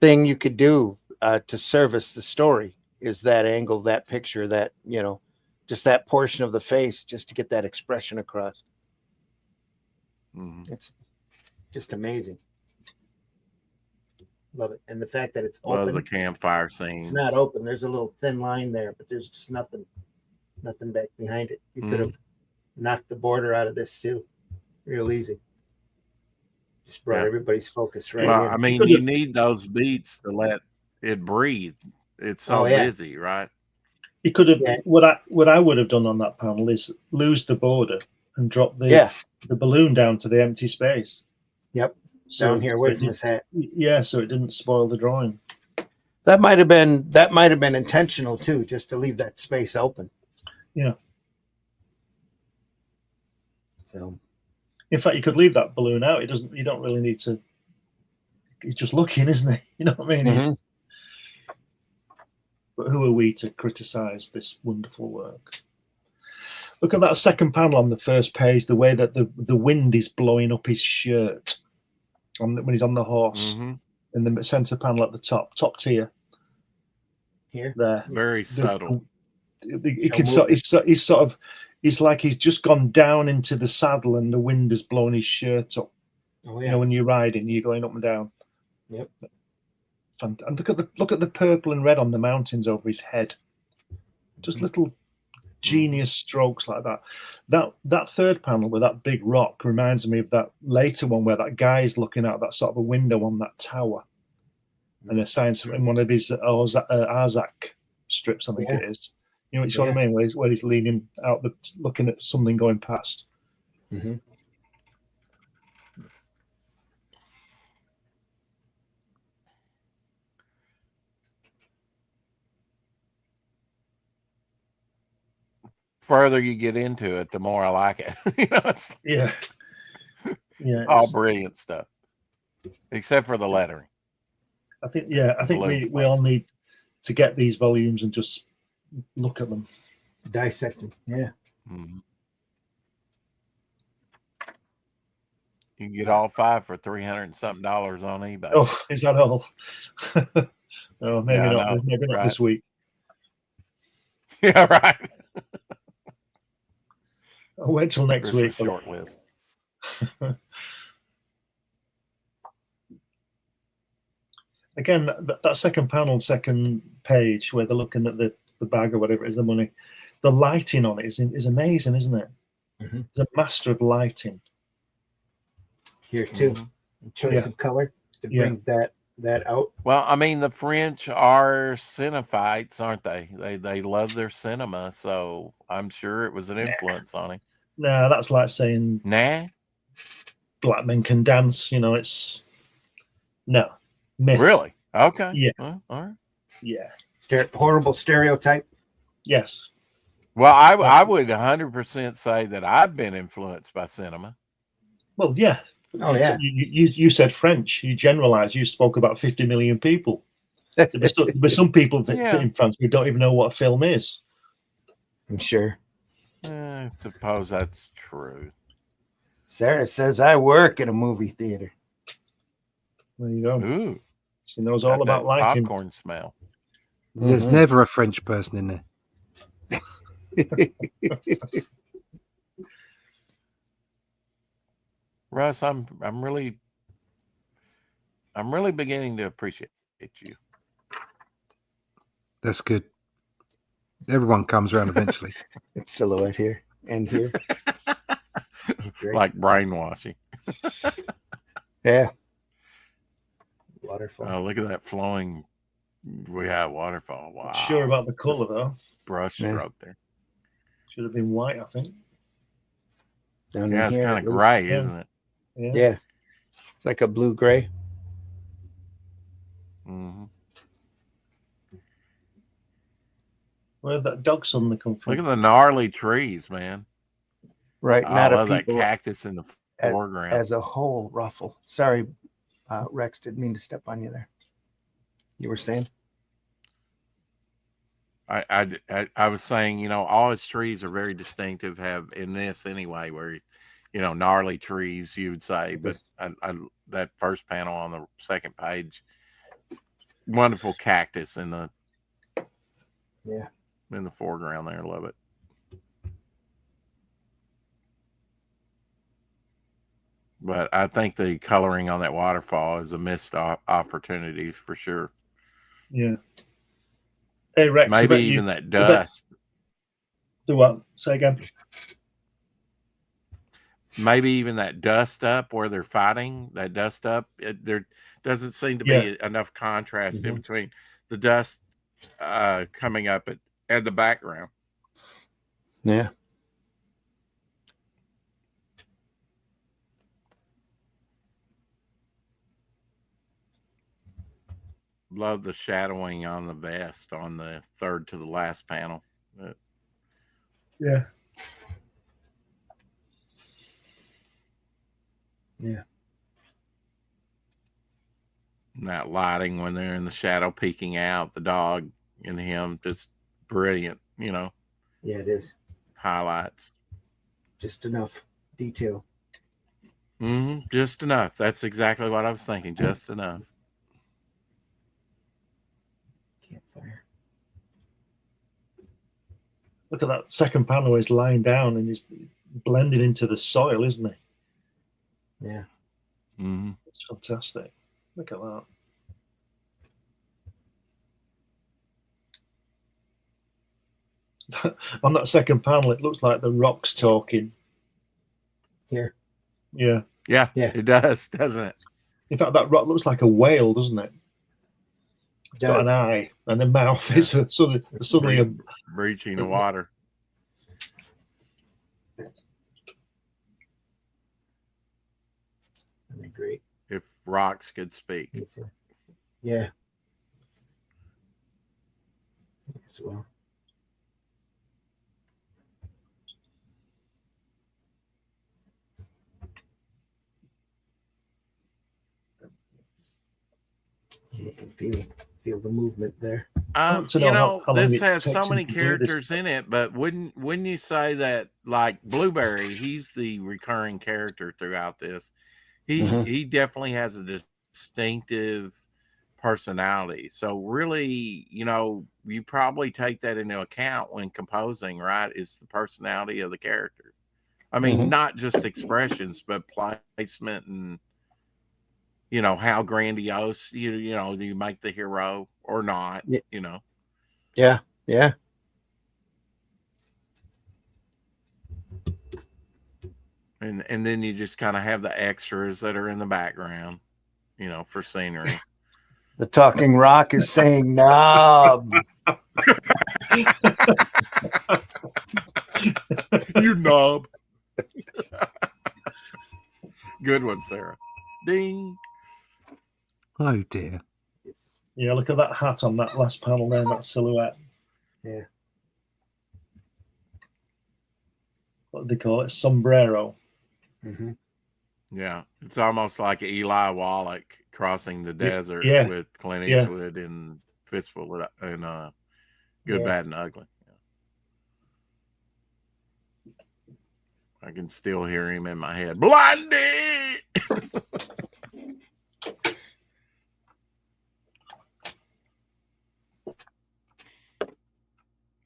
thing you could do to service the story, is that angle, that picture, that, you know, just that portion of the face, just to get that expression across. It's just amazing. Love it. And the fact that it's open. Love the campfire scenes. It's not open. There's a little thin line there, but there's just nothing back behind it. You could have knocked the border out of this too. Real easy. Just brought everybody's focus right Well, in. I mean, you need those beats to let it breathe. It's so busy, right? You could have what I would have done on that panel is lose the border and drop the balloon down to the empty space. Yep. Down here away from his hat. Yeah, so it didn't spoil the drawing. That might have been intentional too, just to leave that space open. Yeah. So, in fact, you could leave that balloon out. You don't really need to. He's just looking, isn't he? You know what I mean? But who are we to criticize this wonderful work? Look at that second panel on the first page. The way that the wind is blowing up his shirt when he's on the horse. In the center panel at the top tier. Here, there, very subtle. He's like he's just gone down into the saddle and the wind has blown his shirt up. Oh yeah. You know, when you're riding, you're going up and down. Yep. And look at the purple and red on the mountains over his head. Just little genius strokes like that. That third panel with that big rock reminds me of that later one where that guy is looking out that sort of a window on that tower, and they're saying something in one of his Arzak strips, I think it is. You know what I mean? Where he's leaning out, looking at something going past. Further you get into it, the more I like it. You know, it's all brilliant stuff, except for the lettering. I think we all need to get these volumes and just look at them, dissect them. Yeah. You can get all 5 for $300 and something on eBay. Oh, is that all? Oh, maybe not. Maybe not this week. Yeah, right. I'll wait till next week. Short list. Again, that second panel, second page, where they're looking at the bag or whatever it is, the money, the lighting on it is amazing, isn't it? He's a master of lighting. Here too, choice of color to bring that out. Well, I mean, the French are cinephiles, aren't they? They love their cinema, so I'm sure it was an influence on him. No, that's like saying Nah, black men can dance. You know, it's no myth. really? Okay. Yeah. Well, all right. Yeah. Horrible stereotype. Yes. Well, I would 100% say that I've been influenced by cinema. Well, yeah. Oh, yeah. You said French. You generalized. You spoke about 50 million people. There's some people Yeah. in France who don't even know what a film is. I'm sure. I suppose that's true. Sarah says I work in a movie theater. There you go. Ooh, She knows all got about that lighting. popcorn smell. There's never a French person in there. Russ, I'm really beginning to appreciate you. That's good. Everyone comes around eventually. It's silhouette here and here. Great. Like brainwashing. Yeah. Waterfall. Oh, look at that flowing. We have waterfall. Wow. Not sure about the color though. Brush stroke there. Should have been white, I think. Down Yeah, in it's here, kind at of least. gray, yeah. isn't it? Yeah. It's like a blue gray. Mm-hmm. Where did that dog suddenly come from? Look at the gnarly trees, man. Right. I Not a love that people cactus in the foreground. as a whole ruffle. Sorry, Rex, didn't mean to step on you there. You were saying? I was saying, you know, all its trees are very distinctive. Have in this anyway, where you know, gnarly trees, you would say, but I that first panel on the second page, wonderful cactus in the foreground there. Love it. But I think the coloring on that waterfall is a missed opportunity for sure. Yeah. Hey Rex, Maybe even that dust. Do what? Say again. Maybe even that dust up where they're fighting. That dust up. There doesn't seem to be enough contrast in between the dust coming up and the background. Yeah. Love the shadowing on the vest on the third to the last panel. Yeah. Yeah. And that lighting when they're in the shadow peeking out, the dog and him, just brilliant, you know. Yeah, it is. Highlights. Just enough detail. Just enough. That's exactly what I was thinking. Just enough. Campfire. Look at that second panel where he's lying down and he's blended into the soil, isn't he? Yeah. It's fantastic. Look at that. On that second panel, it looks like the rock's talking. Here. Yeah. Yeah, it does, doesn't it? In fact, that rock looks like a whale, doesn't it? It's got an eye and a mouth. Yeah. It's suddenly breaching the water. That'd be great. If rocks could speak. Yeah. As well. You can feel the movement there. You know, this has so many characters in it, but wouldn't you say that, like Blueberry, he's the recurring character throughout this. He definitely has a distinctive personality. So really, you know, you probably take that into account when composing, right? Is the personality of the character. I mean, not just expressions, but placement and, you know, how grandiose you know, do you make the hero or not, you know? Yeah. Yeah. And then you just kind of have the extras that are in the background, you know, for scenery. The talking rock is saying knob. You knob. Good one, Sarah. Ding. Oh dear. Yeah, look at that hat on that last panel there, that silhouette. Yeah. What do they call it? Sombrero. Mm-hmm. Yeah, it's almost like Eli Wallach crossing the desert yeah, with Clint yeah. Eastwood in Fistful and Good, Yeah. Bad, and Ugly. I can still hear him in my head. Blondie!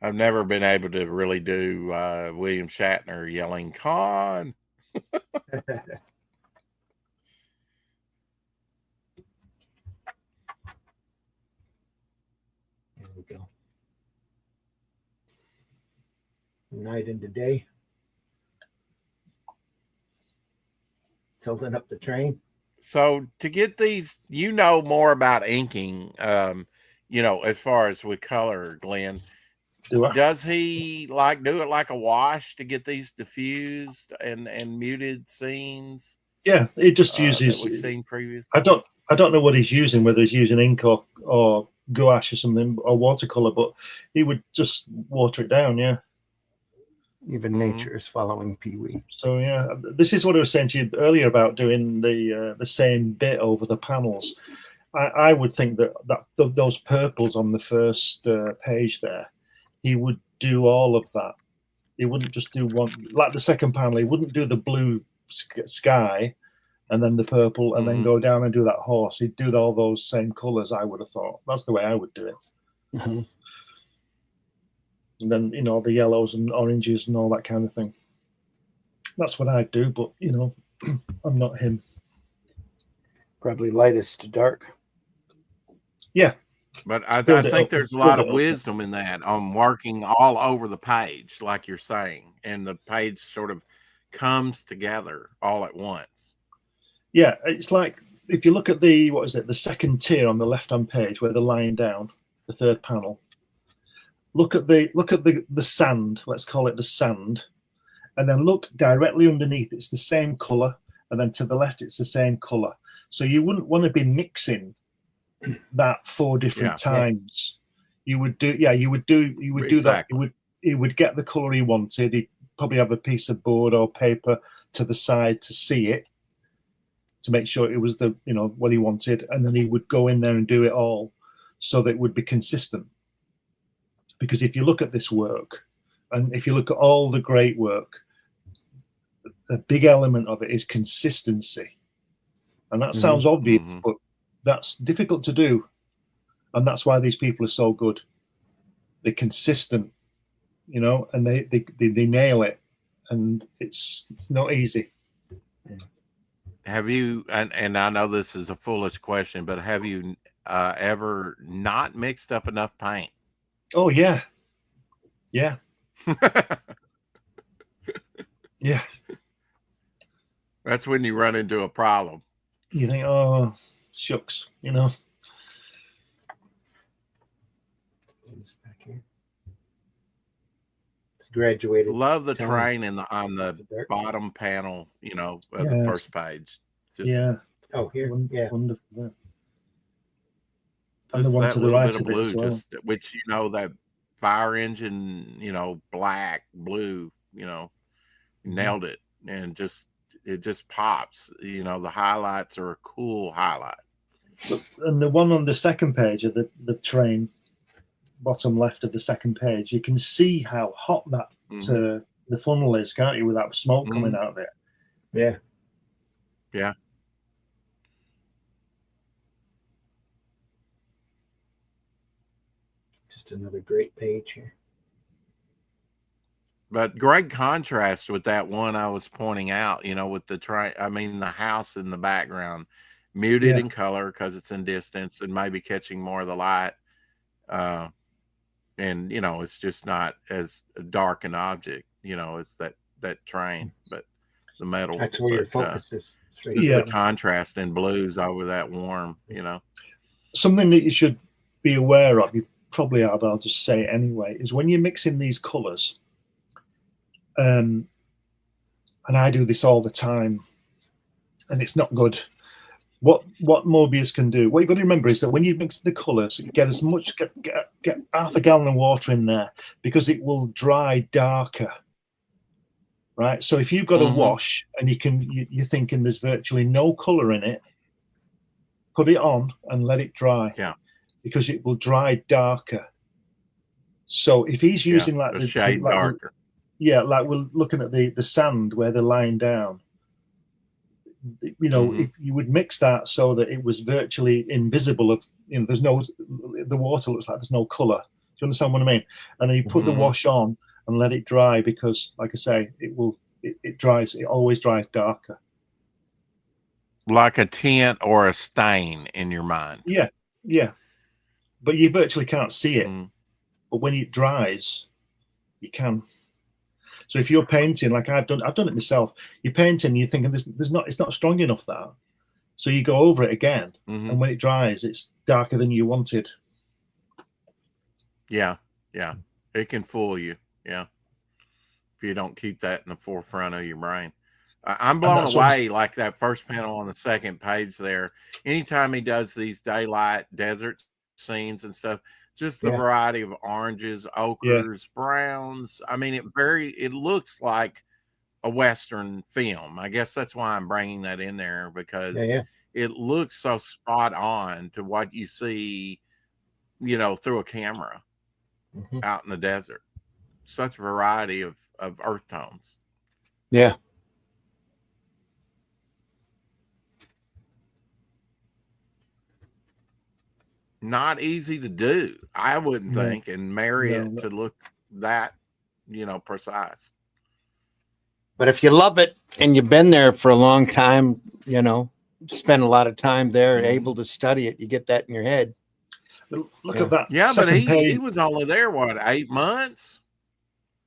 I've never been able to really do William Shatner yelling, Con! There we go. Night into day. Tilting up the train. So to get these, you know more about inking, as far as with color, Glenn. Does he do it like a wash to get these diffused and muted scenes? Yeah, he just uses. That we've seen previously. I don't know what he's using, whether he's using ink or gouache or something or watercolor, but he would just water it down. Yeah. Even nature is following Pee Wee. So yeah, this is what I was saying to you earlier about doing the same bit over the panels. I would think that those purples on the first page there, he would do all of that. He wouldn't just do one, like the second panel. He wouldn't do the blue sky and then the purple and then go down and do that horse. He'd do all those same colors. I would have thought that's the way I would do it. Mm-hmm. And then the yellows and oranges and all that kind of thing. That's what I'd do, but I'm not him. Probably lightest to dark. Yeah. But I think there's a lot of wisdom in that, on working all over the page, like you're saying, and the page sort of comes together all at once. Yeah, it's like if you look at the second tier on the left-hand page where they're lying down, the third panel. Look at the sand. Let's call it the sand, and then look directly underneath. It's the same color, and then to the left, it's the same color. So you wouldn't want to be mixing that 4 different times. You would do that. He would get the color he wanted. He'd probably have a piece of board or paper to the side to see it, to make sure it was what he wanted, and then he would go in there and do it all so that it would be consistent. Because if you look at this work, and if you look at all the great work, a big element of it is consistency. And that sounds obvious, but that's difficult to do. And that's why these people are so good. They're consistent, and they nail it. And it's not easy. Have you, and I know this is a foolish question, but have you ever not mixed up enough paint? Oh, yeah. Yeah. Yeah. That's when you run into a problem. You think, oh, shucks, Back here. It's graduated. Love the train on the bottom panel, of the first page. Oh, here. Yeah. Wonderful. Yeah. And the one to the right of blue, which that fire engine, black, blue, nailed it, and it just pops. The highlights are a cool highlight. And the one on the second page of the train, bottom left of the second page, you can see how hot that the funnel is, can't you? Without smoke coming out of it. Yeah. Yeah. Just another great page here. But great contrast with that one I was pointing out, with the house in the background, muted in color because it's in distance and maybe catching more of the light. And, it's just not as dark an object, as that train, but the metal. That's where your focus is. The contrast in blues over that warm, something that you should be aware of, you probably are, but I'll just say it anyway, is when you're mixing these colours, and I do this all the time, and it's not good. What Moebius can do, what you've got to remember is that when you mix the colours, you get get half a gallon of water in there, because it will dry darker. Right, so if you've got a wash and you're thinking there's virtually no colour in it, put it on and let it dry. Yeah, because it will dry darker. So if he's using like the shade darker, like we're looking at the sand where they're lying down, you know, if you would mix that so that it was virtually invisible. Of there's no, the water looks like there's no color. Do you understand what I mean? And then you put the wash on and let it dry, because, like I say, it dries. It always dries darker. like a tint or a stain in your mind. Yeah, yeah. But you virtually can't see it. But when it dries, you can. So if you're painting, like I've done it myself. You're painting, you're thinking it's not strong enough, that. So you go over it again, and when it dries, it's darker than you wanted. Yeah, yeah, it can fool you. Yeah, if you don't keep that in the forefront of your brain. I'm blown away, like that first panel on the second page there. Anytime he does these daylight desert scenes and stuff, just the variety of oranges, ochres, browns. I mean, it looks like a Western film. I guess that's why I'm bringing that in there, because it looks so spot on to what you see, through a camera out in the desert. Such a variety of earth tones. Yeah. Not easy to do, I wouldn't think, and marry it to look that, precise. But if you love it and you've been there for a long time, spend a lot of time there, able to study it, you get that in your head. Look at that. Yeah, but he was only there, 8 months?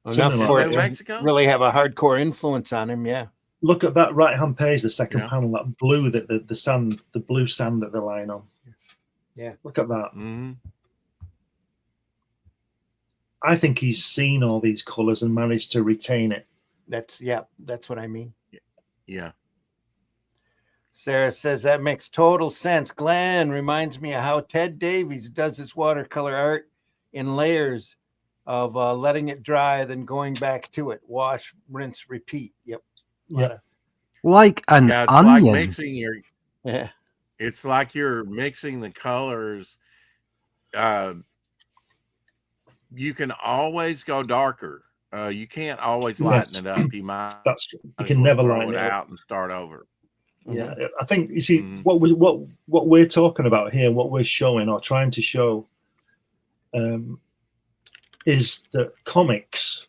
Enough for it to Mexico? Really have a hardcore influence on him, yeah. Look at that right-hand page, the second panel, that blue, the sand, the blue sand that they're lying on. Yeah. Look at that. I think he's seen all these colors and managed to retain it. That's what I mean. Yeah. Sarah says that makes total sense. Glenn reminds me of how Ted Davies does his watercolor art in layers of letting it dry, then going back to it. Wash, rinse, repeat. Yep. Yeah. Like an it's onion. Like mixing your. Yeah. It's like you're mixing the colors. You can always go darker. You can't always lighten it up. You might. You can never lighten it out and start over. Yeah, I think you see what we're talking about here, what we're showing or trying to show, is that comics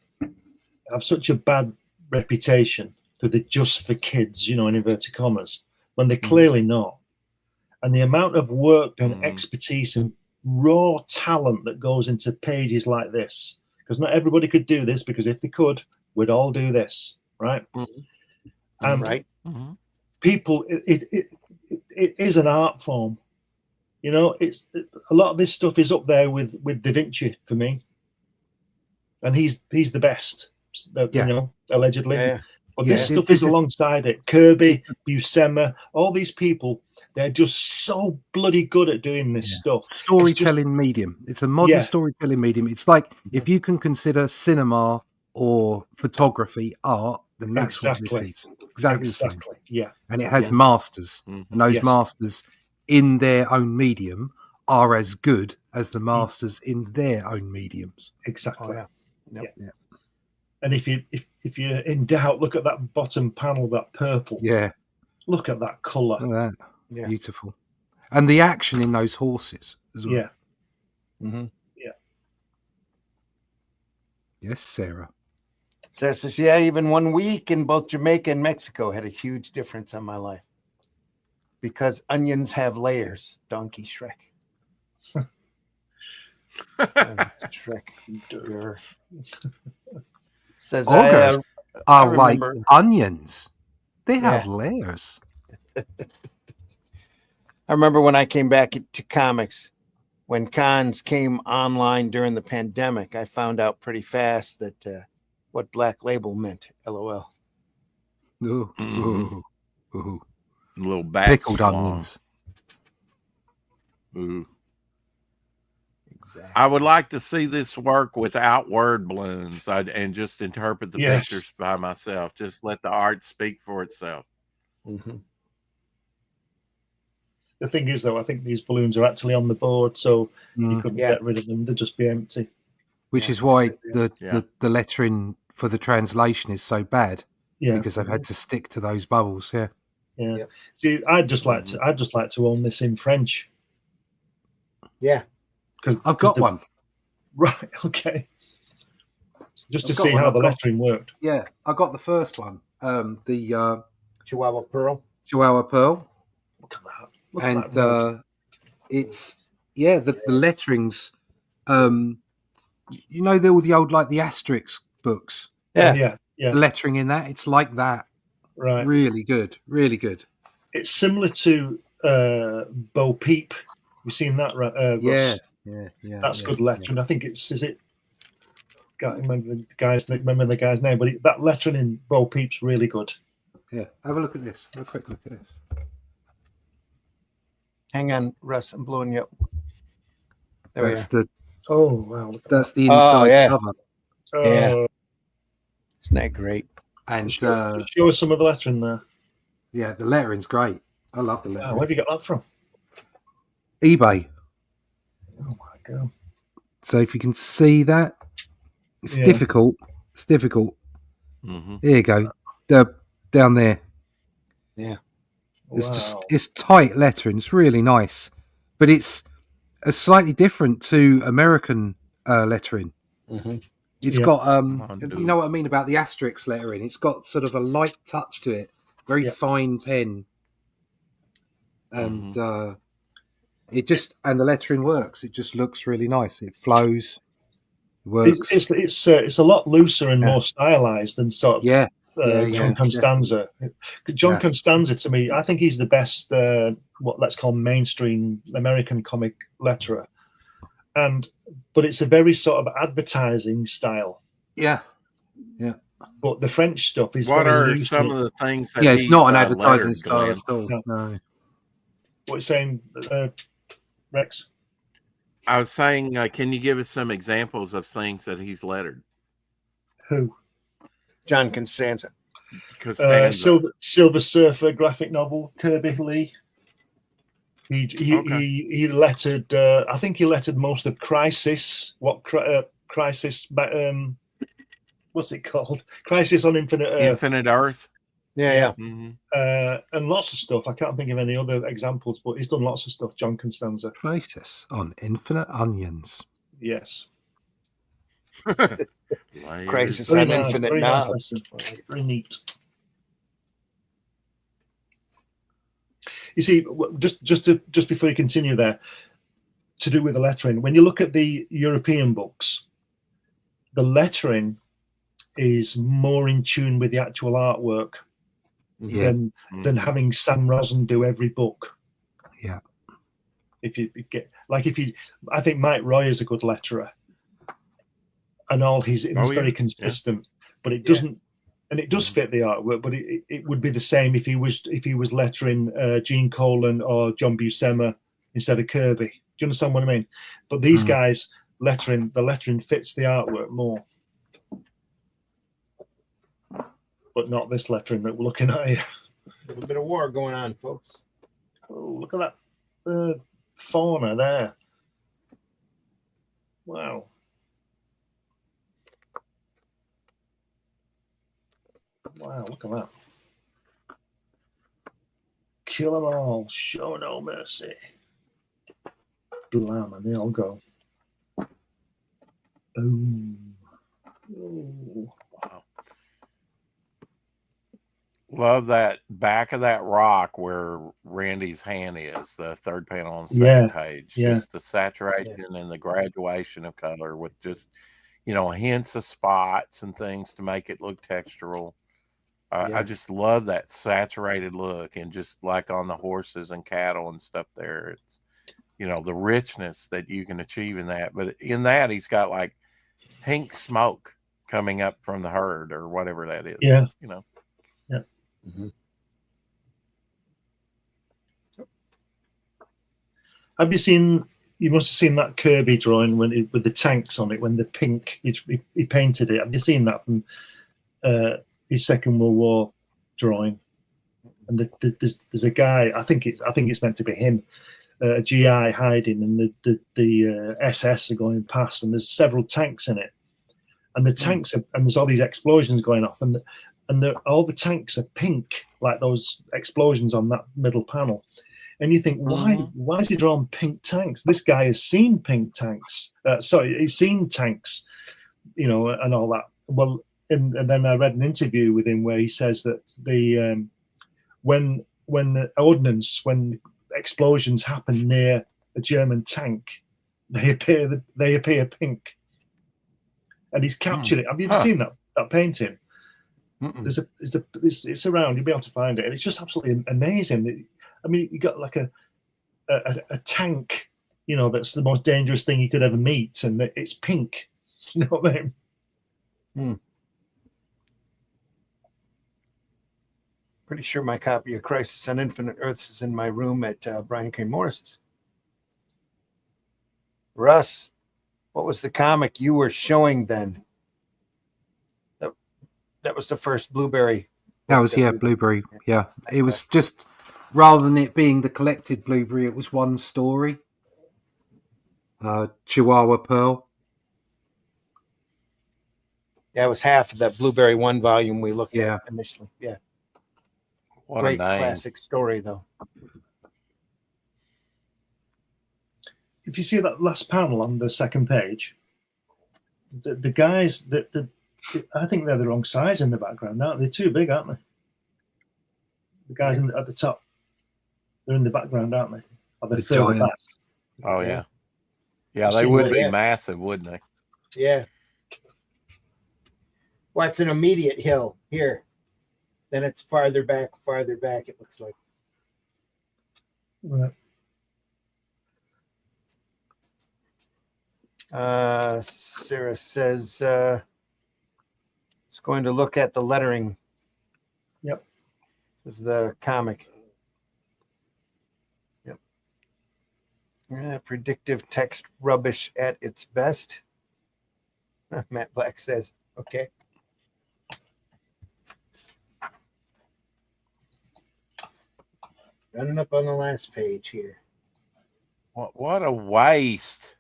have such a bad reputation that they're just for kids, in inverted commas, when they're clearly not. And the amount of work and expertise and raw talent that goes into pages like this, because not everybody could do this, because if they could, we'd all do this, right? And people, it is an art form. It's a lot of this stuff is up there with Da Vinci for me, and he's the best, allegedly. Yeah. But this stuff is alongside it. Kirby, Buscema, all these people, they're just so bloody good at doing this stuff. Storytelling medium. It's a modern storytelling medium. It's like, if you can consider cinema or photography art, then that's what this is. Exactly the same. Yeah. And it has masters. And those masters in their own medium are as good as the masters in their own mediums. Exactly. Yeah. And if you're in doubt, look at that bottom panel, that purple. Yeah. Look at that colour. Look at that. Yeah. Beautiful. And the action in those horses as well. Yeah. Yeah. Yes, Sarah. Sarah says, yeah, even 1 week in both Jamaica and Mexico had a huge difference on my life. Because onions have layers. Donkey Shrek. Shrek. Says ogres are like onions. They have layers. I remember when I came back to comics, when cons came online during the pandemic, I found out pretty fast that what Black Label meant. LOL. Ooh, ooh, ooh. Little back Pickled schlong. onions. Ooh. Exactly. I would like to see this work without word balloons and just interpret the Yes. pictures by myself. Just let the art speak for itself. Mm-hmm. The thing is, though, I think these balloons are actually on the board, so you couldn't Yeah. get rid of them. They'd just be empty. Which Yeah. is why the lettering for the translation is so bad, Yeah, because they've had to stick to those bubbles. Yeah. yeah. Yep. See, I'd just like to own this in French. Yeah. Because I've got one. Right. Okay. Just to I've got see one. how I've the got- lettering worked. Yeah, I got the first one. The Chihuahua Pearl. Chihuahua Pearl. Look at that. Look And at that. Red. it's the letterings. You know, all the old, like the Asterix books. Yeah. Yeah. Yeah. The lettering in that, it's like that. Right. Really good. Really good. It's similar to Bo Peep. You've seen that, right? Yeah. That's good lettering. I think is it? Can't remember the guy's name, but that lettering in Bo Peep's really good. Yeah. Have a look at this. Have a quick look at this. Hang on, Russ. I'm blowing you up. There we That's are. the Oh wow! Look at that's the inside yeah. cover. that. Yeah. Isn't that great? And Show us some of the lettering there. yeah, the lettering's great. I love the Wow, lettering. where have you got that from? eBay. Oh my god! So if you can see that, it's Yeah. difficult. It's difficult. Mm-hmm. There you go. Down there. It's Wow. it's tight lettering. It's really nice, but it's a slightly different to American lettering. Mm-hmm. It's Yeah. got dude. you know what I mean about the Asterix lettering. It's got sort of a light touch to it, very Yeah. fine pen, and it just and the lettering works. It just looks really nice. It flows, works. It's a lot looser and more stylized than sort of Yeah, John Constanza. John Yeah. Constanza, to me, I think he's the best what let's call mainstream American comic letterer, but it's a very sort of advertising style. yeah. But the French stuff is What very are loose. some of the things that Yeah, it's not an he's, advertising lettered, style Glenn? at all. No. No. What you're saying, Rex? I was saying, can you give us some examples of things that he's lettered? Who? John Constanza. Silver Surfer graphic novel, Kirby Lee. He lettered. I think he lettered most of Crisis. Crisis? What's it called? Crisis on Infinite Earth. Infinite Earth. Yeah. Mm-hmm. And lots of stuff. I can't think of any other examples, but he's done lots of stuff. John Constanza. Crisis on Infinite Onions. Yes. Crisis Very on nice, Infinite very nice Knobs. lettering. Very neat. You see, just before you continue there, to do with the lettering, when you look at the European books, the lettering is more in tune with the actual artwork than having Sam Rosen do every book. Yeah. I think Mike Roy is a good letterer, and it's very consistent, but it doesn't, and it does fit the artwork. But it would be the same if he was lettering Gene Colan or John Buscema instead of Kirby. Do you understand what I mean? But these guys the lettering fits the artwork more, but not this lettering that we're looking at here. A little bit of war going on, folks. Oh, look at that fauna there. Wow. Wow, look at that. Kill them all. Show no mercy. Blam, and they all go. Boom. Ooh. Wow. Love that back of that rock where Randy's hand is, the third panel on the second page. Yeah. Just the saturation and the graduation of color with just, hints of spots and things to make it look textural. Yeah. I just love that saturated look, and just like on the horses and cattle and stuff there. It's, the richness that you can achieve in that. But in that, he's got like pink smoke coming up from the herd or whatever that is. Yeah. Yeah. Mm-hmm. Have you seen? You must have seen that Kirby drawing with the tanks on it when the pink he painted it. Have you seen that from his Second World War drawing? And there's a guy. I think it's meant to be him. A GI hiding, and the SS are going past, and there's several tanks in it, and the tanks are, and there's all these explosions going off, and all the tanks are pink, like those explosions on that middle panel. And you think, why is he drawing pink tanks? This guy has seen pink tanks. He's seen tanks, and all that. Well, and then I read an interview with him where he says that when explosions happen near a German tank, they appear pink. And he's captured it. Have you ever seen that painting? It's around. You'll be able to find it, and it's just absolutely amazing. I mean, you got like a tank, that's the most dangerous thing you could ever meet, and it's pink. You know what I mean? Pretty sure my copy of Crisis on Infinite Earths is in my room at Brian K. Morris's. Russ, what was the comic you were showing then? That was the first Blueberry. That was, Blueberry. Yeah. It was just, rather than it being the collected Blueberry, it was one story. Chihuahua Pearl. Yeah, it was half of that Blueberry 1 volume we looked at initially. Yeah. What Great a name. classic story, though. If you see that last panel on the second page, the guys I think they're the wrong size in the background. They're too big, aren't they? The guys at the top, they're in the background, aren't they? Or they're further back. Oh yeah, they would be massive, wouldn't they? Yeah. Well, it's an immediate hill here. Then it's farther back, it looks like. Right. Sarah says it's going to look at the lettering. Yep. This is the comic. Yep. Predictive text rubbish at its best. Matt Black says, okay. Running up on the last page here. What a waste.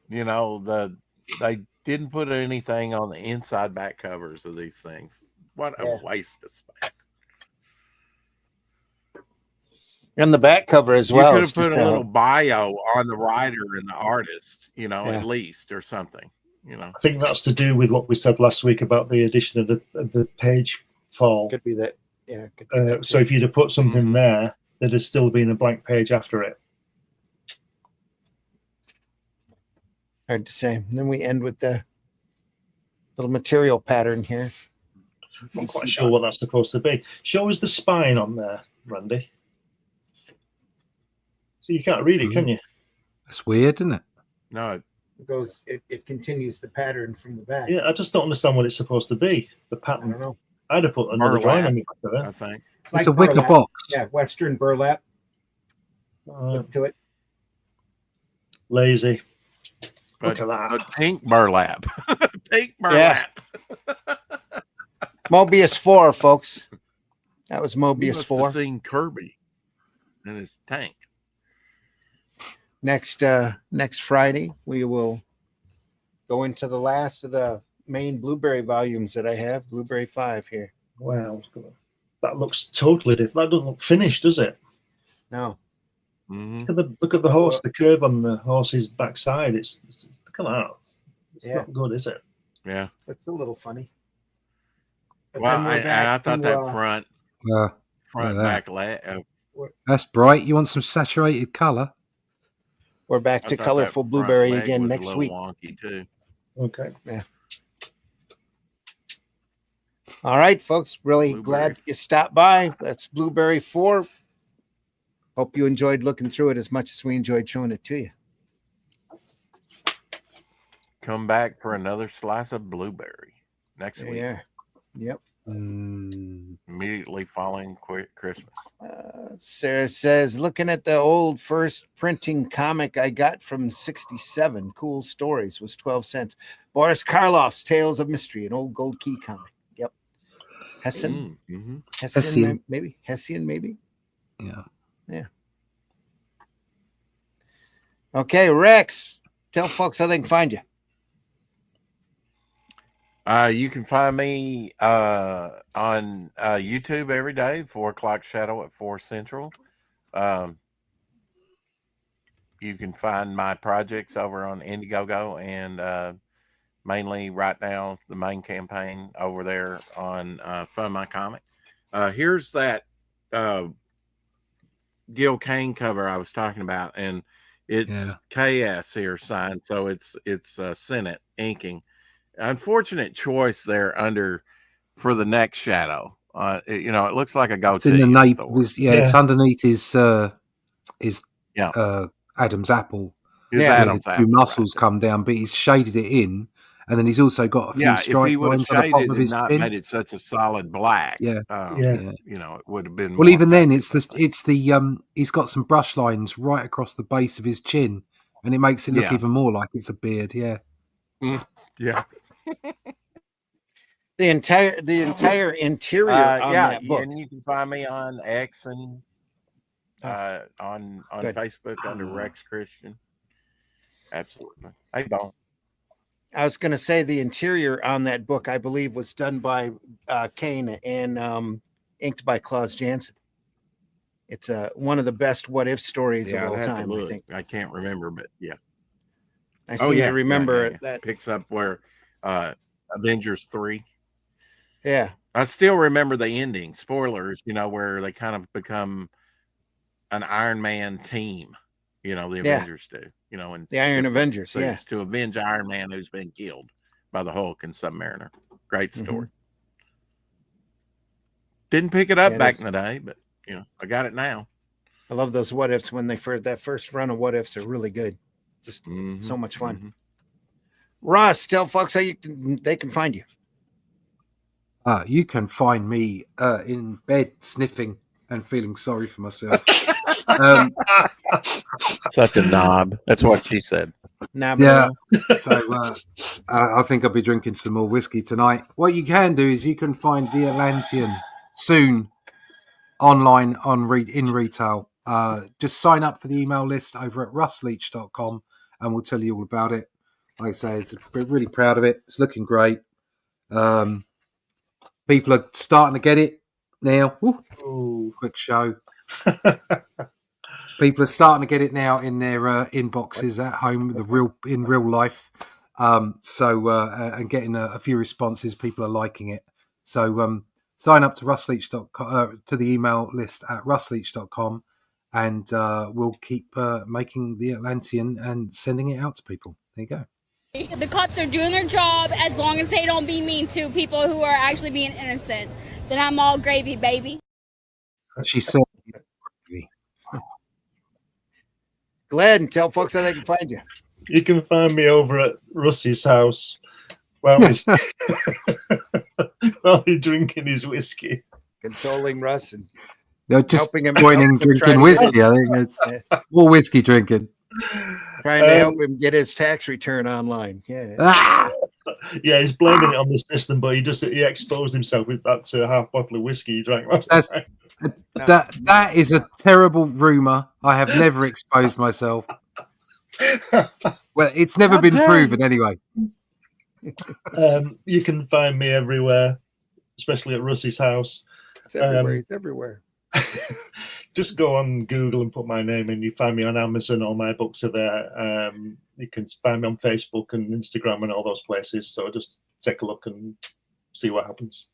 They didn't put anything on the inside back covers of these things. What a waste of space. And the back cover as well. You could have put a little bio on the writer and the artist, at least, or something. I think that's to do with what we said last week about the addition of the page fall. Could be that. Yeah. So if you'd have put something there, there'd have still been a blank page after it. Hard to say. And then we end with the little material pattern here. I'm not quite sure what that's supposed to be. Show us the spine on there, Randy. So you can't read it, can you? That's weird, isn't it? No. It continues the pattern from the back. Yeah, I just don't understand what it's supposed to be. The pattern. I don't know. I'd have put another drawing on the back of that. I think. It's a wicker box. Yeah, Western burlap. Look to it. Lazy. Look at that. A pink burlap. Pink burlap. Yeah. Moebius 4, folks. That was You Moebius must 4. have seen Kirby and his tank. Next Friday, we will go into the last of the main Blueberry volumes that I have, Blueberry 5 here. Wow. That looks totally different. That doesn't look finished, does it? No. Mm-hmm. Look at the horse, the curve on the horse's backside. It's look at that. It's not good, is it? Yeah. It's a little funny. But Well, then we're I back thought to, that front look at back That's bright. You want some saturated color? we're back to colorful Blueberry again next week. Wonky too. Okay. Yeah. All right, folks. Really Blueberry. glad you stopped by. That's Blueberry 4. Hope you enjoyed looking through it as much as we enjoyed showing it to you. Come back for another slice of blueberry next week. Yeah. Yep. Immediately following Christmas. Sarah says, looking at the old first printing comic I got from 67, Cool Stories, was 12 cents. Boris Karloff's Tales of Mystery, an old gold key comic. Yep. Hessian. Hessian. Maybe. Hessian, maybe. Yeah. Yeah. Okay, Rex, tell folks how they can find you. You can find me on YouTube every day, 4:00 Shadow at 4 Central. You can find my projects over on Indiegogo and mainly right now the main campaign over there on Fund My Comic. Here's that Gil Kane cover I was talking about, and it's KS here signed, so it's Senate inking. Unfortunate choice there under for the next shadow. It looks like a goatee. It's in the nape. It's underneath his Adam's apple. His Adam's apple, two muscles come down, but he's shaded it in, and then he's also got a few strike lines on the bottom of his chin. Made it such a solid black. Yeah. It would have been. Well, even then, it's the he's got some brush lines right across the base of his chin, and it makes it look even more like it's a beard. Yeah. Yeah. The entire interior on that book. And you can find me on X and on Facebook under Rex Christian. Absolutely. I don't. I was going to say the interior on that book, I believe, was done by Kane and inked by Klaus Janson. It's one of the best what if stories of all time. I think I can't remember, but yeah. I seem to remember that picks up where Avengers 3. Yeah. I still remember the ending. Spoilers, where they kind of become an Iron Man team, the Avengers do, and the Iron Avengers, to avenge Iron Man who's been killed by the Hulk and Submariner. Great story. Didn't pick it up back in the day, but I got it now. I love those what ifs when that first run of what ifs are really good. Just so much fun. Ross, tell folks how they can find you. You can find me in bed sniffing and feeling sorry for myself. Such a knob. That's what she said. Yeah. So I think I'll be drinking some more whiskey tonight. What you can do is you can find The Atlantean soon online in retail. Just sign up for the email list over at russleach.com and we'll tell you all about it. Like I say, we're really proud of it. It's looking great. People are starting to get it now. Ooh, quick show. People are starting to get it now in their inboxes at home, in real life. And getting a few responses. People are liking it. So sign up to russleach.com to the email list at russleach.com, and we'll keep making the Atlantean and sending it out to people. There you go. The cops are doing their job as long as they don't be mean to people who are actually being innocent. Then I'm all gravy, baby. She said, Glenn, tell folks how they can find you. You can find me over at Russ's house while he's drinking his whiskey. Consoling Russ and just helping him drinking whiskey. I think it's more whiskey drinking. Trying to help him get his tax return online. Yeah, he's blaming it on the system, but he exposed himself with that half bottle of whiskey he drank last night. That is a terrible rumor. I have never exposed myself. Well, it's never been proven anyway. You can find me everywhere, especially at Russ's house. It's everywhere. He's everywhere. Just go on Google and put my name in. You find me on Amazon. All my books are there. You can find me on Facebook and Instagram and all those places. So just take a look and see what happens.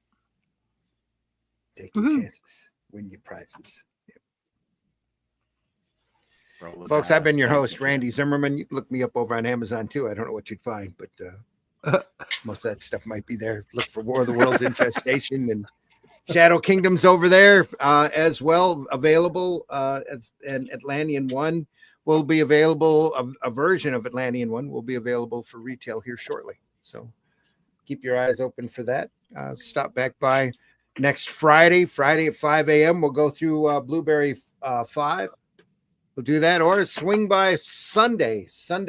Take your chances. Win your prizes. Folks, I've been your host, Randy Zimmerman. You can look me up over on Amazon too. I don't know what you'd find, but Most of that stuff might be there. Look for War of the Worlds Infestation and Shadow Kingdoms over there as well, available and Atlantean 1 will be available. A version of Atlantean 1 will be available for retail here shortly. So keep your eyes open for that. Stop back by next Friday at 5 a.m. We'll go through Blueberry 5. We'll do that, or swing by Sunday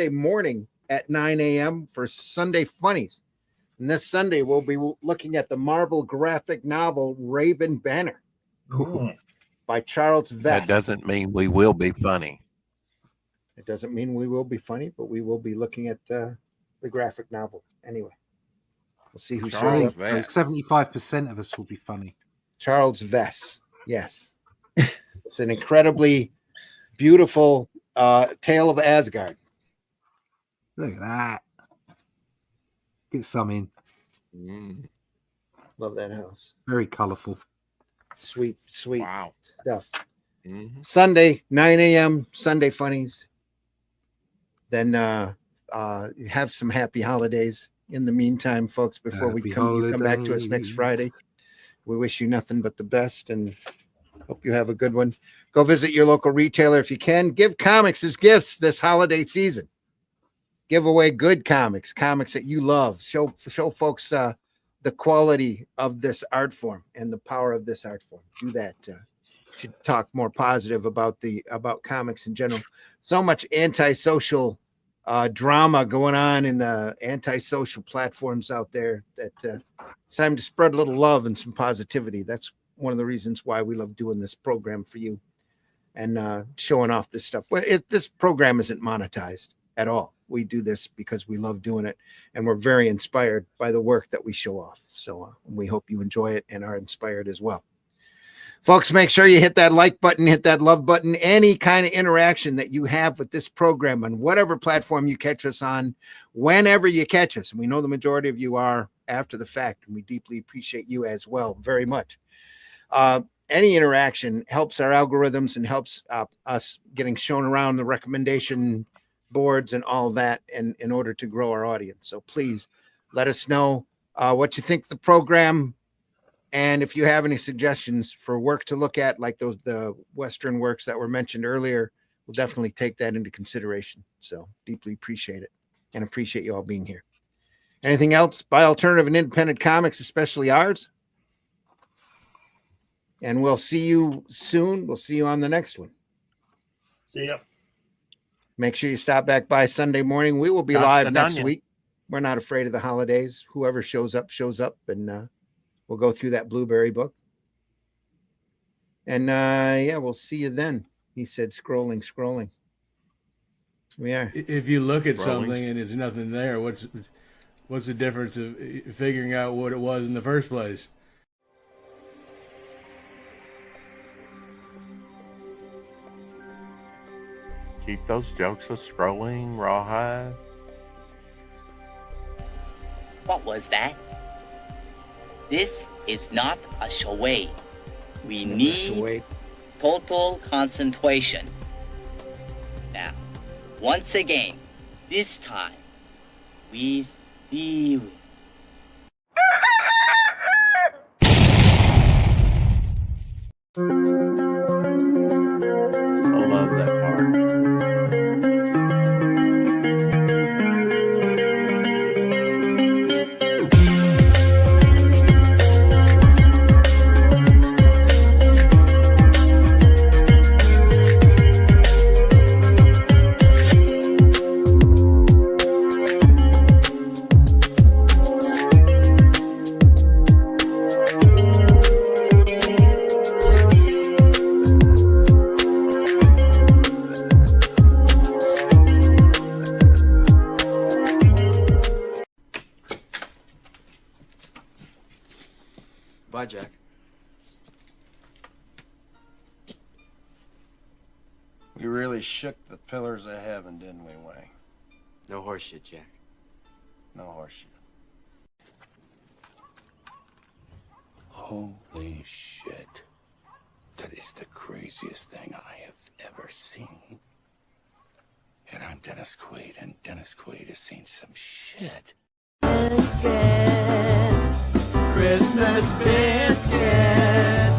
morning at 9 a.m. for Sunday Funnies. And this Sunday, we'll be looking at the Marvel graphic novel Raven Banner by Charles Vess. That doesn't mean we will be funny. It doesn't mean we will be funny, but we will be looking at the graphic novel anyway. We'll see who shows up. 75% of us will be funny. Charles Vess. Yes. It's an incredibly beautiful tale of Asgard. Look at that. Get some in. Love that house. Very colourful. Sweet Wow. stuff. Sunday, 9 a.m., Sunday Funnies. Then have some happy holidays in the meantime, folks, before you come back to us next Friday. We wish you nothing but the best and hope you have a good one. Go visit your local retailer if you can. Give comics as gifts this holiday season. Give away good comics that you love. Show folks the quality of this art form and the power of this art form. Do that. Should talk more positive about comics in general. So much antisocial drama going on in the antisocial platforms out there that it's time to spread a little love and some positivity. That's one of the reasons why we love doing this program for you and showing off this stuff. Well, this program isn't monetized at all. We do this because we love doing it, and we're very inspired by the work that we show off. So we hope you enjoy it and are inspired as well. Folks, make sure you hit that like button, hit that love button. Any kind of interaction that you have with this program on whatever platform you catch us on, whenever you catch us, and we know the majority of you are after the fact, and we deeply appreciate you as well very much. Any interaction helps our algorithms and helps us getting shown around the recommendation boards and all that in order to grow our audience. So please let us know what you think of the program. And if you have any suggestions for work to look at, like the Western works that were mentioned earlier, we'll definitely take that into consideration. So deeply appreciate it and appreciate you all being here. Anything else? Buy alternative and independent comics, especially ours. And we'll see you soon. We'll see you on the next one. See ya. Make sure you stop back by Sunday morning. We will be live next week. We're not afraid of the holidays. Whoever shows up, and we'll go through that Blueberry book. And we'll see you then. He said, scrolling. We are. If you look at something and there's nothing there, what's the difference of figuring out what it was in the first place? Keep those jokes of scrolling, Rawhide. What was that? This is not a charade. We need total concentration. Now, once again, this time, with the... I love that part. Bye, Jack. We really shook the pillars of heaven, didn't we, Wayne? No horseshit, Jack. No horseshit. Holy shit. That is the craziest thing I have ever seen. And I'm Dennis Quaid, and Dennis Quaid has seen some shit. biscuits. Christmas biscuits.